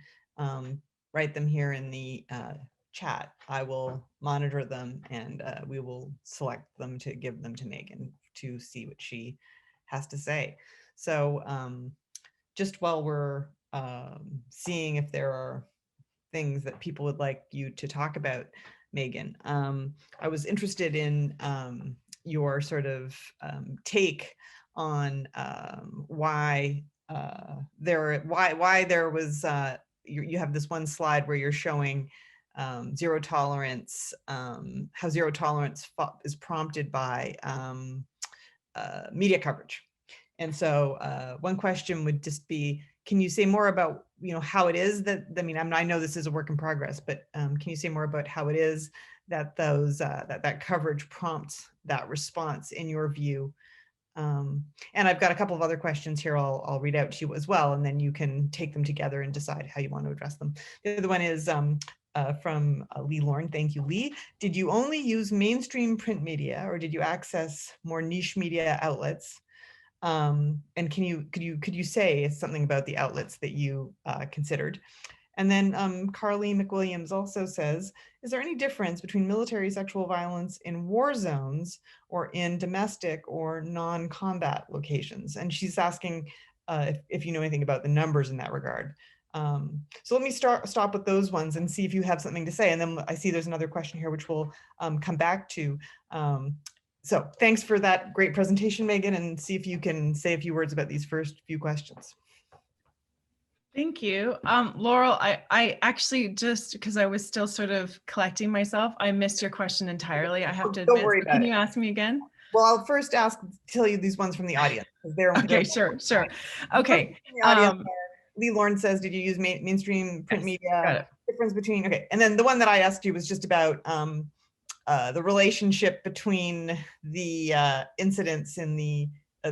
write them here in the chat, I will monitor them and we will select them to give them to Megan to see what she has to say. So just while we're seeing if there are things that people would like you to talk about, Megan, I was interested in your sort of take on why there was you have this one slide where you're showing zero tolerance, how zero tolerance is prompted by media coverage. And so one question would just be, can you say more about, how it is that, I know this is a work in progress, but can you say more about how it is that that coverage prompts that response in your view? And I've got a couple of other questions here I'll read out to you as well, and then you can take them together and decide how you want to address them. The other one is from Lee Lorne. Thank you, Lee. Did you only use mainstream print media, or did you access more niche media outlets? And could you say something about the outlets that you considered? And then Carly McWilliams also says, is there any difference between military sexual violence in war zones or in domestic or non-combat locations? And she's asking if you know anything about the numbers in that regard. So let me stop with those ones and see if you have something to say. And then I see there's another question here, which we'll come back to. So thanks for that great presentation, Megan, and see if you can say a few words about these first few questions. Thank you. Laurel, I actually, just because I was still sort of collecting myself, I missed your question entirely. I have to admit. Don't worry about it. Can you ask me again? Well, I'll first tell you these ones from the audience. Okay, sure. Okay. The audience, Lee Lorne says, did you use mainstream print media? Got it. Difference between, okay. And then the one that I asked you was just about the relationship between the incidents in the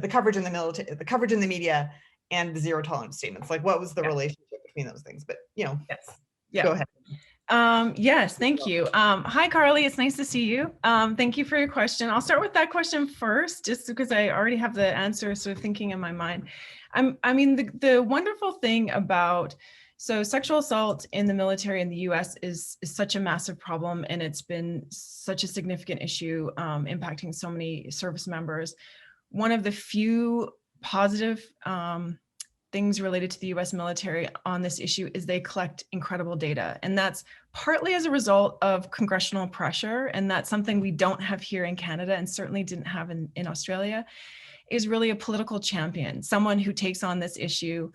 coverage in the military, the coverage in the media, and the zero tolerance statements. Like, what was the relationship between those things? But yes, yeah. Go ahead. Yes, thank you. Hi, Carly. It's nice to see you. Thank you for your question. I'll start with that question first, just because I already have the answer sort of thinking in my mind. I mean, the wonderful thing about sexual assault in the military in the US is such a massive problem, and it's been such a significant issue impacting so many service members. One of the few positive things related to the US military on this issue is they collect incredible data. And that's partly as a result of congressional pressure. And that's something we don't have here in Canada and certainly didn't have in Australia, is really a political champion, someone who takes on this issue,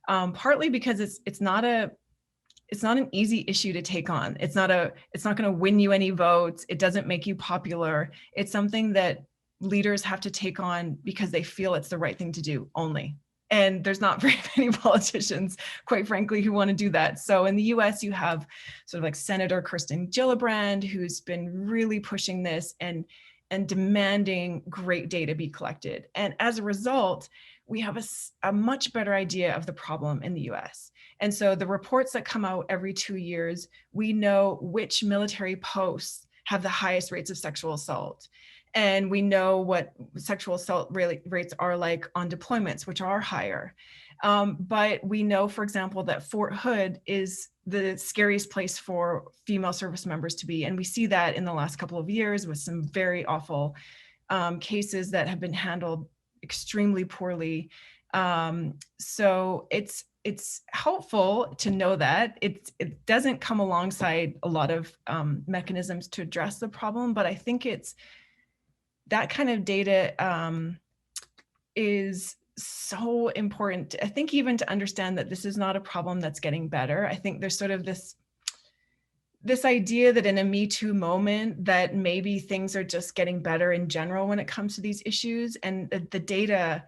partly because it's not an easy issue to take on. It's not going to win you any votes. It doesn't make you popular. It's something that leaders have to take on because they feel it's the right thing to do only. And there's not very many politicians, quite frankly, who want to do that. So in the US, you have sort of like Senator Kirsten Gillibrand, who's been really pushing this and demanding great data be collected. And as a result, we have a much better idea of the problem in the US. And so the reports that come out every 2 years, we know which military posts have the highest rates of sexual assault. And we know what sexual assault rates are like on deployments, which are higher. But we know, for example, that Fort Hood is the scariest place for female service members to be. And we see that in the last couple of years with some very awful cases that have been handled extremely poorly. So it's helpful to know that. It doesn't come alongside a lot of mechanisms to address the problem, but I think that kind of data is so important. I think even to understand that this is not a problem that's getting better. I think there's sort of this idea that in a Me Too moment that maybe things are just getting better in general when it comes to these issues, and the data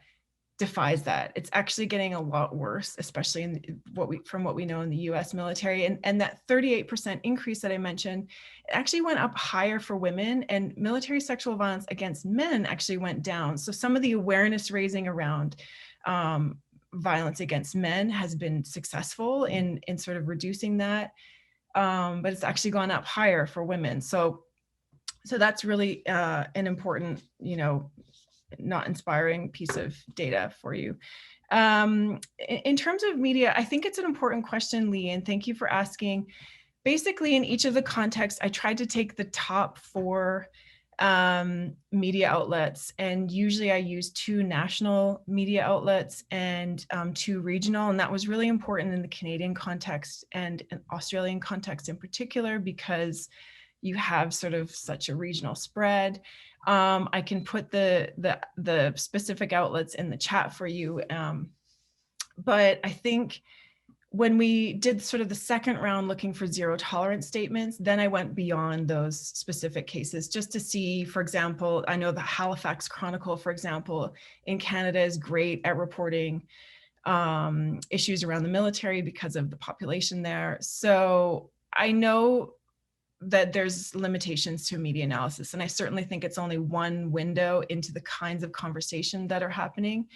defies that. It's actually getting a lot worse, especially in from what we know in the US military. And that 38% increase that I mentioned, it actually went up higher for women, and military sexual violence against men actually went down. So some of the awareness raising around violence against men has been successful in sort of reducing that. But it's actually gone up higher for women. So that's really an important, not inspiring piece of data for you. In terms of media, I think it's an important question, Lee, and thank you for asking. Basically, in each of the contexts, I tried to take the top 4 media outlets, and usually I use 2 national media outlets and 2 regional, and that was really important in the Canadian context and an Australian context in particular, because you have sort of such a regional spread. I can put the specific outlets in the chat for you. But I think when we did sort of the second round looking for zero tolerance statements, then I went beyond those specific cases just to see, for example, I know the Halifax Chronicle, for example, in Canada is great at reporting issues around the military because of the population there. So I know that there's limitations to media analysis. And I certainly think it's only one window into the kinds of conversation that are happening.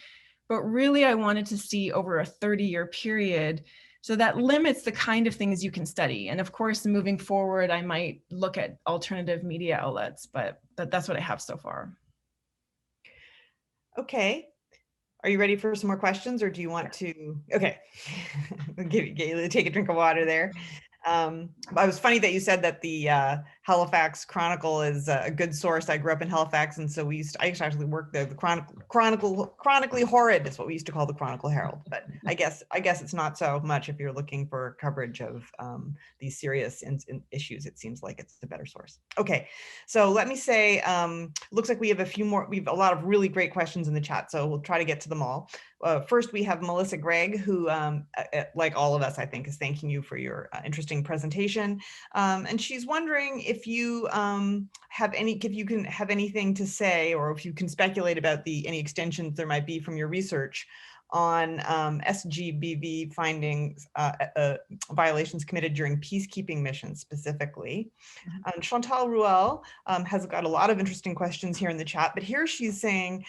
But really, I wanted to see over a 30-year period. So that limits the kind of things you can study. And of course, moving forward, I might look at alternative media outlets, but that's what I have so far. Okay. Are you ready for some more questions, or do you want to? Okay. Take a drink of water there. It was funny that you said that the Halifax Chronicle is a good source. I grew up in Halifax, and so I used to actually work there. The chronically horrid is what we used to call the Chronicle Herald. But I guess it's not so much if you're looking for coverage of these serious issues. It seems like it's a better source. Okay, so let me say, looks like we have we have a lot of really great questions in the chat, so we'll try to get to them all. First, we have Melissa Gregg, who, like all of us, I think, is thanking you for your interesting presentation. And she's wondering if you can have anything to say, or if you can speculate about any extensions there might be from your research on SGBV findings, violations committed during peacekeeping missions specifically. Chantal Ruel has got a lot of interesting questions here in the chat, but here she's saying,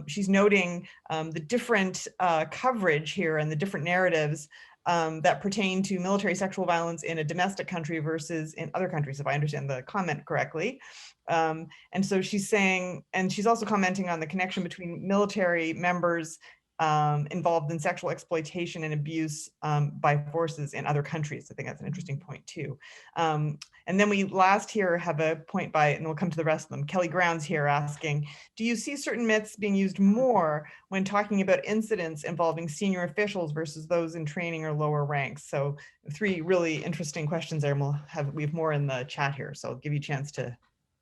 she's noting the different coverage here and the different narratives that pertain to military sexual violence in a domestic country versus in other countries, if I understand the comment correctly. And so she's saying, and she's also commenting on the connection between military members involved in sexual exploitation and abuse by forces in other countries. I think that's an interesting point too. And then we last here have a point by, and we'll come to the rest of them, Kelly Grounds here asking, do you see certain myths being used more when talking about incidents involving senior officials versus those in training or lower ranks? So 3 really interesting questions there, and we have more in the chat here. So I'll give you a chance to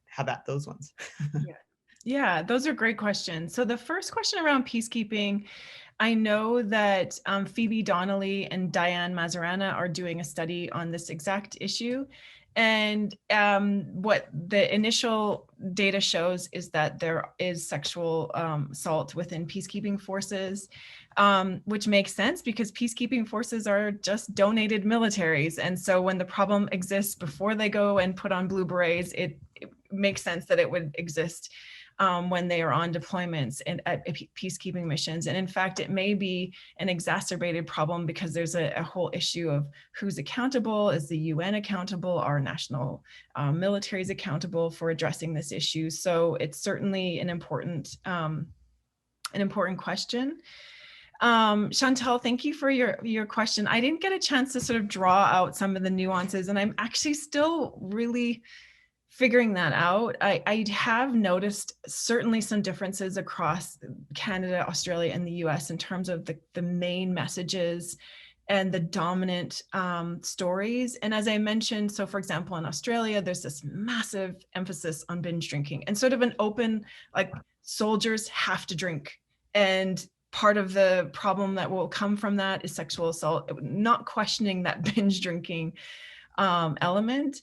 have at those ones. Yeah, those are great questions. So the first question around peacekeeping, I know that Phoebe Donnelly and Diane Mazarana are doing a study on this exact issue. And what the initial data shows is that there is sexual assault within peacekeeping forces, which makes sense because peacekeeping forces are just donated militaries. And so when the problem exists before they go and put on blue berets, it makes sense that it would exist when they are on deployments and at peacekeeping missions. And in fact, it may be an exacerbated problem because there's a whole issue of who's accountable. Is the UN accountable? Are national militaries accountable for addressing this issue? So it's certainly an important question. Chantal, thank you for your question. I didn't get a chance to sort of draw out some of the nuances, and I'm actually still really figuring that out. I have noticed certainly some differences across Canada, Australia, and the US in terms of the main messages and the dominant stories. And as I mentioned, so for example, in Australia, there's this massive emphasis on binge drinking and sort of an open, like, soldiers have to drink. And part of the problem that will come from that is sexual assault, not questioning that binge drinking element.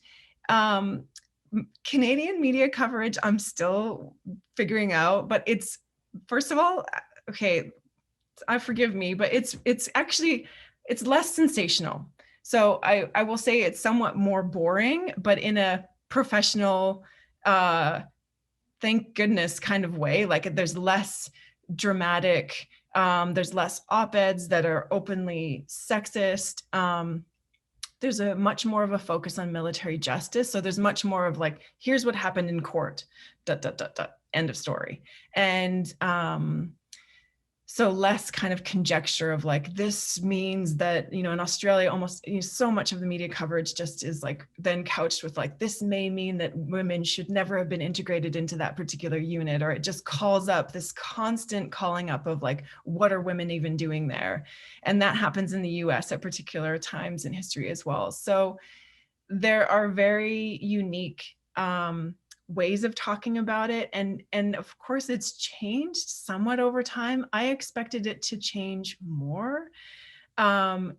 Canadian media coverage, I'm still figuring out, but it's, first of all, okay, forgive me, but it's actually, it's less sensational. So I will say it's somewhat more boring, but in a professional, thank goodness kind of way. Like, there's less dramatic, there's less op-eds that are openly sexist. There's a much more of a focus on military justice. So there's much more of like, here's what happened in court, ... end of story. And so less kind of conjecture of like, this means that, in Australia, almost so much of the media coverage just is like then couched with like, this may mean that women should never have been integrated into that particular unit, or it just calls up this constant calling up of like, what are women even doing there? And that happens in the US at particular times in history as well. So there are very unique ways of talking about it. And of course, it's changed somewhat over time. I expected it to change more. The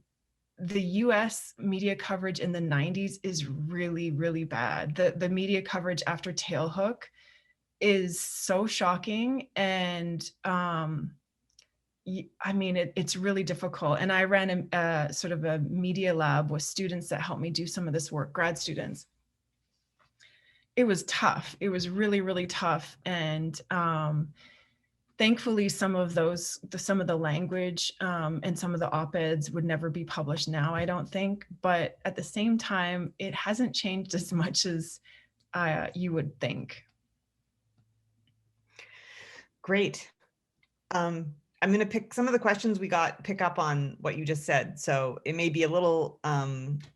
US media coverage in the 90s is really, really bad. The media coverage after Tailhook is so shocking. And I mean, it's really difficult. And I ran a sort of a media lab with students that helped me do some of this work, grad students. It was tough. It was really, really tough. And thankfully, some of the language and some of the op-eds would never be published now, I don't think. But at the same time, it hasn't changed as much as you would think. Great. I'm going to pick some of the questions we got, pick up on what you just said. So it may be a little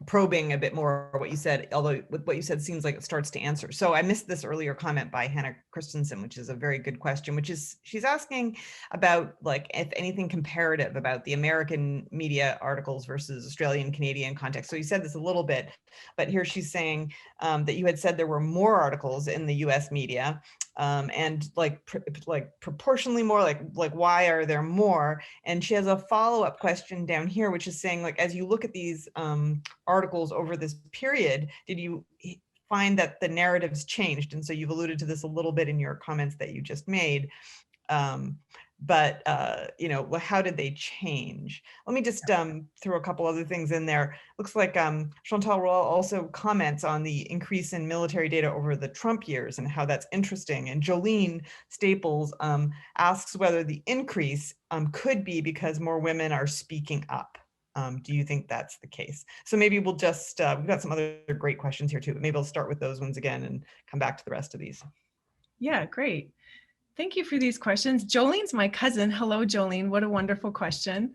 probing a bit more what you said, although what you said seems like it starts to answer. So I missed this earlier comment by Hannah Christensen, which is a very good question, which is, she's asking about, like, if anything comparative about the American media articles versus Australian, Canadian context. So you said this a little bit, but here she's saying that you had said there were more articles in the US media. And like proportionally more, like why are there more? And she has a follow-up question down here, which is saying, like, as you look at these articles over this period, did you find that the narratives changed? And so you've alluded to this a little bit in your comments that you just made. But how did they change? Let me just throw a couple other things in there. Looks like Chantal Roy also comments on the increase in military data over the Trump years and how that's interesting. And Jolene Staples asks whether the increase could be because more women are speaking up. Do you think that's the case? So maybe we'll just, we've got some other great questions here too, but maybe I'll start with those ones again and come back to the rest of these. Yeah, great. Thank you for these questions. Jolene's my cousin. Hello, Jolene. What a wonderful question.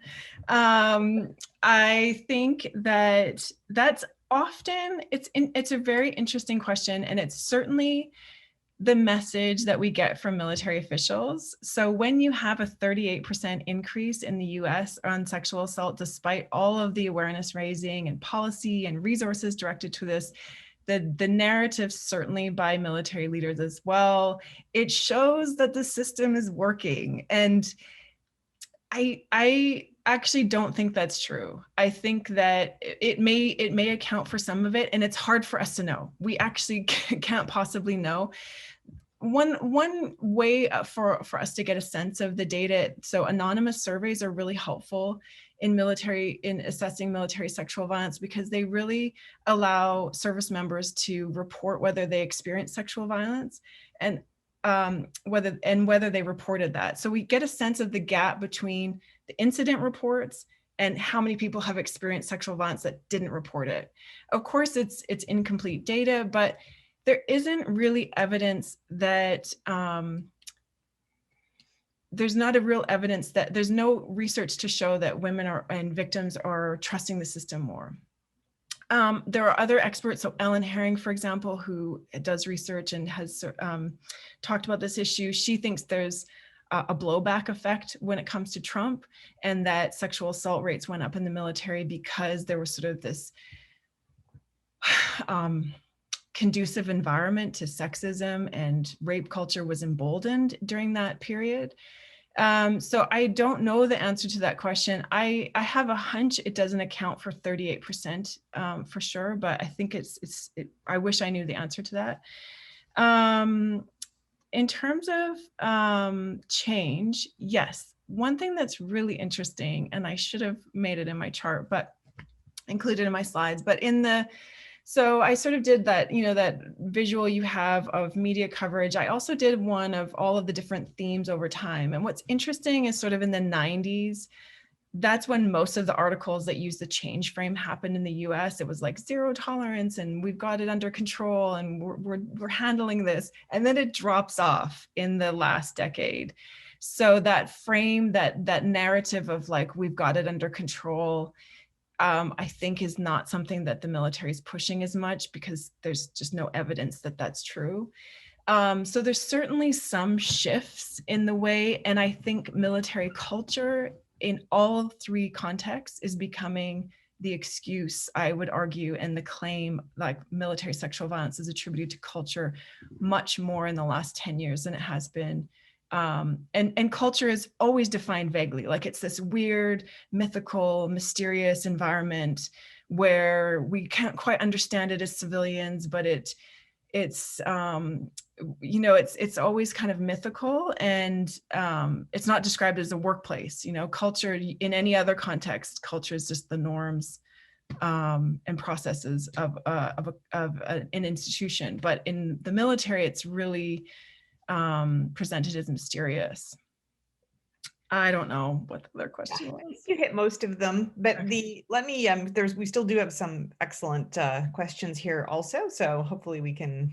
I think that that's often, it's a very interesting question, and it's certainly the message that we get from military officials. So when you have a 38% increase in the US on sexual assault, despite all of the awareness raising and policy and resources directed to this, the narrative, certainly by military leaders as well, it shows that the system is working. And I actually don't think that's true. I think that it may account for some of it, and it's hard for us to know. We actually can't possibly know. One way for us to get a sense of the data, so anonymous surveys are really helpful in assessing military sexual violence, because they really allow service members to report whether they experienced sexual violence and whether they reported that. So we get a sense of the gap between the incident reports and how many people have experienced sexual violence that didn't report it. Of course, it's incomplete data, but there isn't really evidence that there's not a real evidence that there's no research to show that women and victims are trusting the system more. There are other experts, so Ellen Herring, for example, who does research and has talked about this issue. She thinks there's a blowback effect when it comes to Trump, and that sexual assault rates went up in the military because there was sort of this conducive environment to sexism, and rape culture was emboldened during that period. So I don't know the answer to that question. I have a hunch it doesn't account for 38% for sure, but I think I wish I knew the answer to that. In terms of change, yes, one thing that's really interesting, and I should have made it in my chart, but included in my slides, but so I sort of did that, that visual you have of media coverage. I also did one of all of the different themes over time. And what's interesting is sort of in the 90s, that's when most of the articles that use the change frame happened in the US. It was like zero tolerance and we've got it under control and we're handling this. And then it drops off in the last decade. So that frame, that narrative of like, we've got it under control, I think is not something that the military is pushing as much, because there's just no evidence that that's true. So there's certainly some shifts in the way, and I think military culture in all three contexts is becoming the excuse, I would argue, and the claim, like military sexual violence is attributed to culture much more in the last 10 years than it has been. And culture is always defined vaguely, like it's this weird, mythical, mysterious environment where we can't quite understand it as civilians, but it's always kind of mythical, and it's not described as a workplace. Culture in any other context, culture is just the norms and processes of an institution. But in the military, it's really presented as mysterious. I don't know what the other question was. You hit most of them, but Okay. we still do have some excellent questions here also. So hopefully we can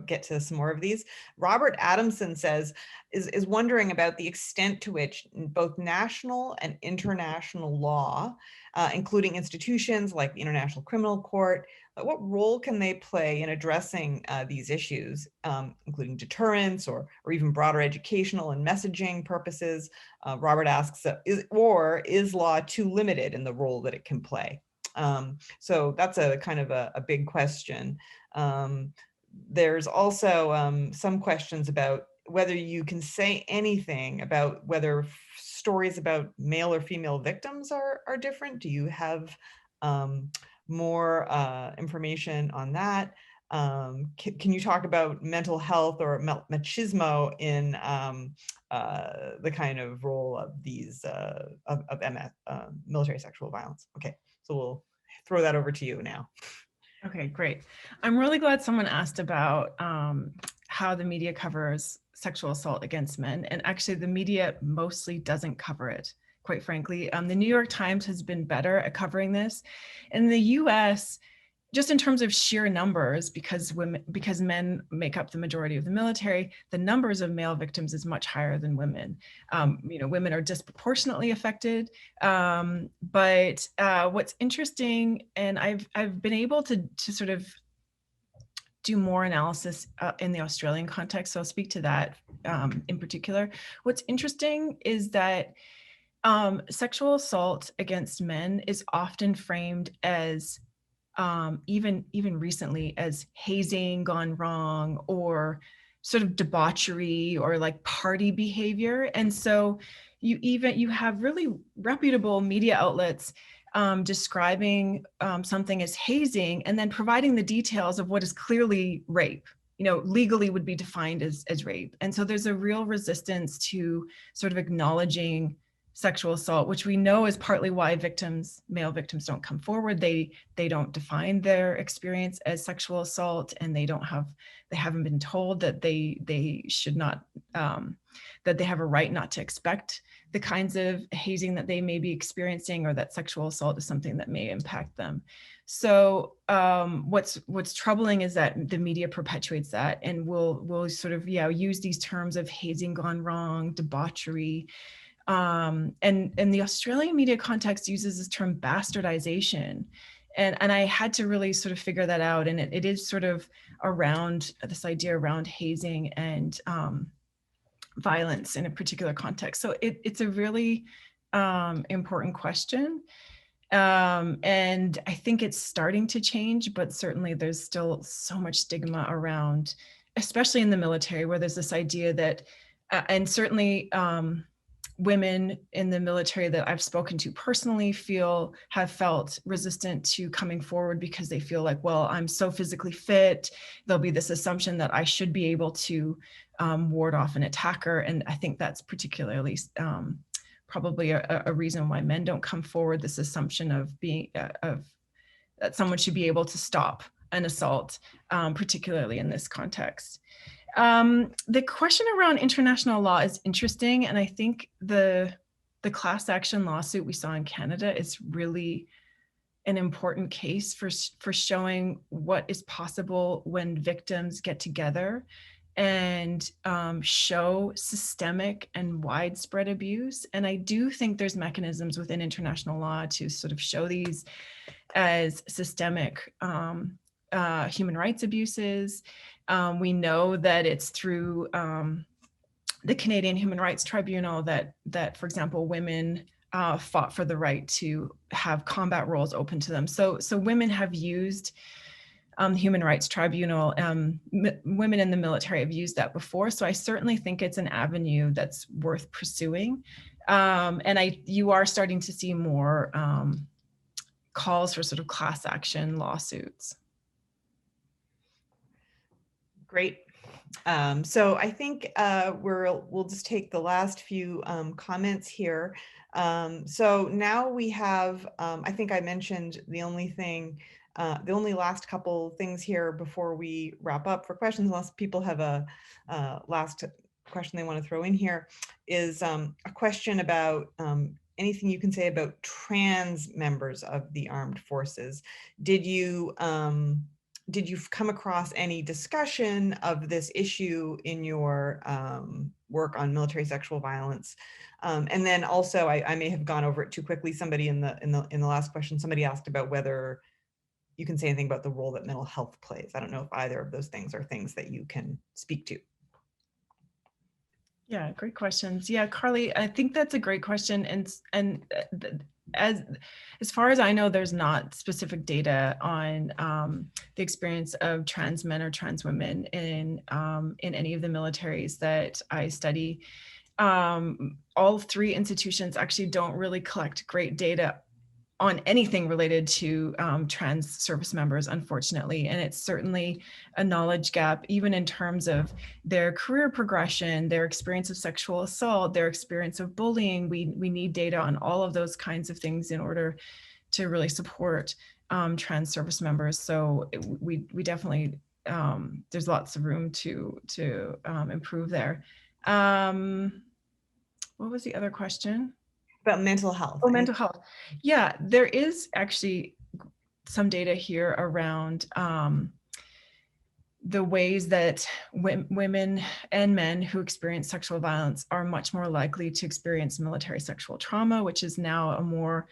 get to some more of these. Robert Adamson is wondering about the extent to which both national and international law, including institutions like the International Criminal Court, what role can they play in addressing these issues, including deterrence or even broader educational and messaging purposes? Robert asks, is law too limited in the role that it can play? So that's a kind of a big question. There's also some questions about whether you can say anything about whether stories about male or female victims are different. Do you have more information on that? Can you talk about mental health or machismo in the kind of role of these of military sexual violence? Okay, so we'll throw that over to you now. Okay, great. I'm really glad someone asked about how the media covers sexual assault against men. And actually the media mostly doesn't cover it, quite frankly. The New York Times has been better at covering this. In the US, just in terms of sheer numbers, because men make up the majority of the military, the numbers of male victims is much higher than women. Women are disproportionately affected. But what's interesting, and I've been able to sort of do more analysis in the Australian context, so I'll speak to that in particular. What's interesting is that sexual assault against men is often framed as even recently as hazing gone wrong, or sort of debauchery, or like party behavior. And so you have really reputable media outlets describing something as hazing, and then providing the details of what is clearly rape, legally would be defined as rape. And so there's a real resistance to sort of acknowledging sexual assault, which we know is partly why male victims don't come forward. They don't define their experience as sexual assault, and they haven't been told that they should not, that they have a right not to expect the kinds of hazing that they may be experiencing, or that sexual assault is something that may impact them. So what's troubling is that the media perpetuates that, and will sort of use these terms of hazing gone wrong, debauchery. And the Australian media context uses this term bastardization. And I had to really sort of figure that out. And it is sort of around this idea around hazing and violence in a particular context. So it's a really important question. And I think it's starting to change, but certainly there's still so much stigma around, especially in the military, where there's this idea that, and certainly, women in the military that I've spoken to personally have felt resistant to coming forward, because they feel like, well, I'm so physically fit. There'll be this assumption that I should be able to ward off an attacker. And I think that's particularly probably a reason why men don't come forward, this assumption of that someone should be able to stop an assault, particularly in this context. The question around international law is interesting, and I think the class action lawsuit we saw in Canada is really an important case for showing what is possible when victims get together and show systemic and widespread abuse. And I do think there's mechanisms within international law to sort of show these as systemic human rights abuses. We know that it's through the Canadian Human Rights Tribunal that, for example, women fought for the right to have combat roles open to them. So women have used the Human Rights Tribunal. Women in the military have used that before. So I certainly think it's an avenue that's worth pursuing. And you are starting to see more calls for sort of class action lawsuits. Great. So I think we'll just take the last few comments here. So now we have, I think I mentioned the only last couple things here before we wrap up for questions, unless people have a last question they want to throw in here, is a question about anything you can say about trans members of the armed forces. Did you come across any discussion of this issue in your work on military sexual violence? And then also, I may have gone over it too quickly. Somebody in the last question, somebody asked about whether you can say anything about the role that mental health plays. I don't know if either of those things are things that you can speak to. Yeah, great questions. Yeah, Carly, I think that's a great question. And as far as I know, there's not specific data on the experience of trans men or trans women in any of the militaries that I study. All three institutions actually don't really collect great data on anything related to trans service members, unfortunately. And it's certainly a knowledge gap, even in terms of their career progression, their experience of sexual assault, their experience of bullying. We need data on all of those kinds of things in order to really support trans service members. So we definitely, there's lots of room to improve there. What was the other question? About mental health. Oh, mental health. Yeah, there is actually some data here around the ways that women and men who experience sexual violence are much more likely to experience military sexual trauma, which is now a more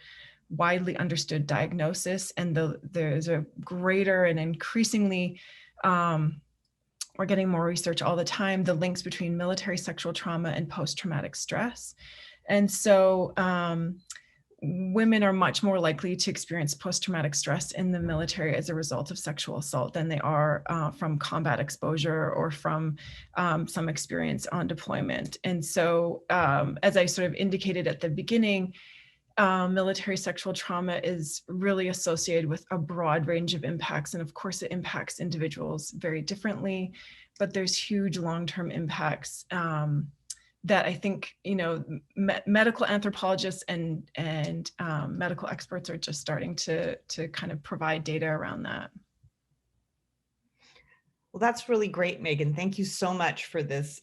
widely understood diagnosis. And there's a greater and increasingly, we're getting more research all the time, the links between military sexual trauma and post-traumatic stress. And so women are much more likely to experience post-traumatic stress in the military as a result of sexual assault than they are from combat exposure or from some experience on deployment. And so, as I sort of indicated at the beginning, military sexual trauma is really associated with a broad range of impacts. And of course, it impacts individuals very differently, but there's huge long-term impacts that I think, you know, medical anthropologists and medical experts are just starting to kind of provide data around that. Well, that's really great, Megan. Thank you so much for this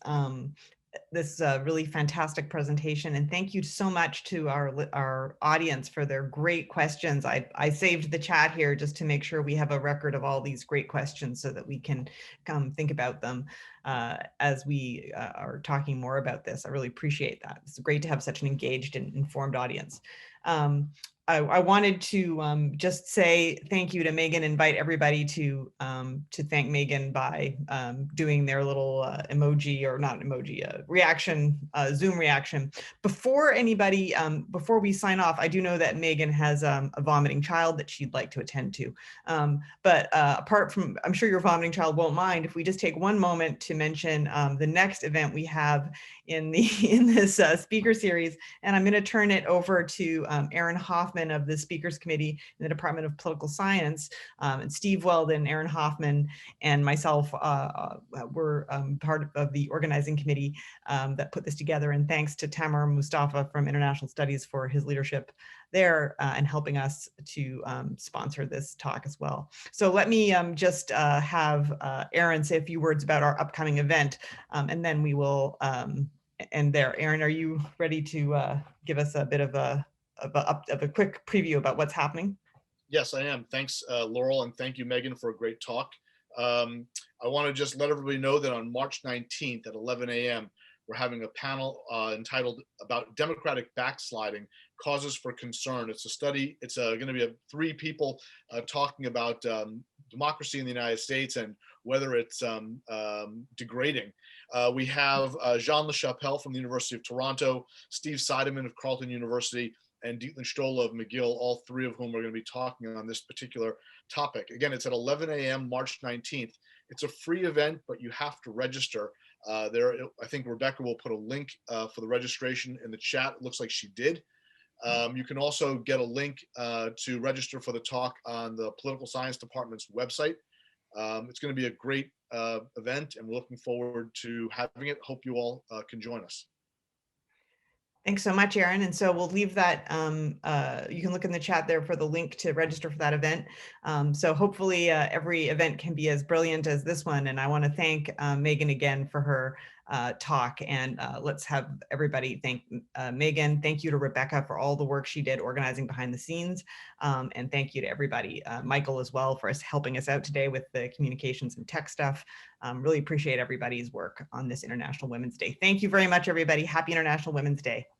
really fantastic presentation, and thank you so much to our audience for their great questions. I saved the chat here just to make sure we have a record of all these great questions so that we can think about them as we are talking more about this. I really appreciate that. It's great to have such an engaged and informed audience. I wanted to just say thank you to Megan, invite everybody to thank Megan by doing their little emoji, or not emoji, reaction, Zoom reaction. Before anybody, before we sign off, I do know that Megan has a vomiting child that she'd like to attend to. But apart from, I'm sure your vomiting child won't mind if we just take one moment to mention the next event we have in this speaker series. And I'm going to turn it over to Erin Hoffman of the Speakers Committee in the Department of Political Science, and Steve Weldon, Erin Hoffman, and myself were part of the organizing committee that put this together. And thanks to Tamar Mustafa from International Studies for his leadership there and helping us to sponsor this talk as well. So let me just have Erin say a few words about our upcoming event, and then we will end there. Erin, are you ready to give us a bit of a quick preview about what's happening? Yes, I am. Thanks, Laurel, and thank you, Megan, for a great talk. I want to just let everybody know that on March 19th at 11 a.m., we're having a panel entitled About Democratic Backsliding, Causes for Concern. It's a study, it's going to be 3 people talking about democracy in the United States and whether it's degrading. We have Jean LaChapelle from the University of Toronto, Steve Seidemann of Carleton University, and Dietland Stoller of McGill, all 3 of whom are going to be talking on this particular topic. Again, it's at 11 a.m. March 19th. It's a free event, but you have to register. I think Rebecca will put a link for the registration in the chat. It looks like she did. You can also get a link to register for the talk on the Political Science Department's website. It's going to be a great event, and we're looking forward to having it. Hope you all can join us. Thanks so much, Erin. And so we'll leave that, you can look in the chat there for the link to register for that event. So hopefully every event can be as brilliant as this one. And I want to thank Megan again for her talk, and let's have everybody thank Megan. Thank you to Rebecca for all the work she did organizing behind the scenes. And thank you to everybody, Michael as well, for helping us out today with the communications and tech stuff. Really appreciate everybody's work on this International Women's Day. Thank you very much, everybody. Happy International Women's Day.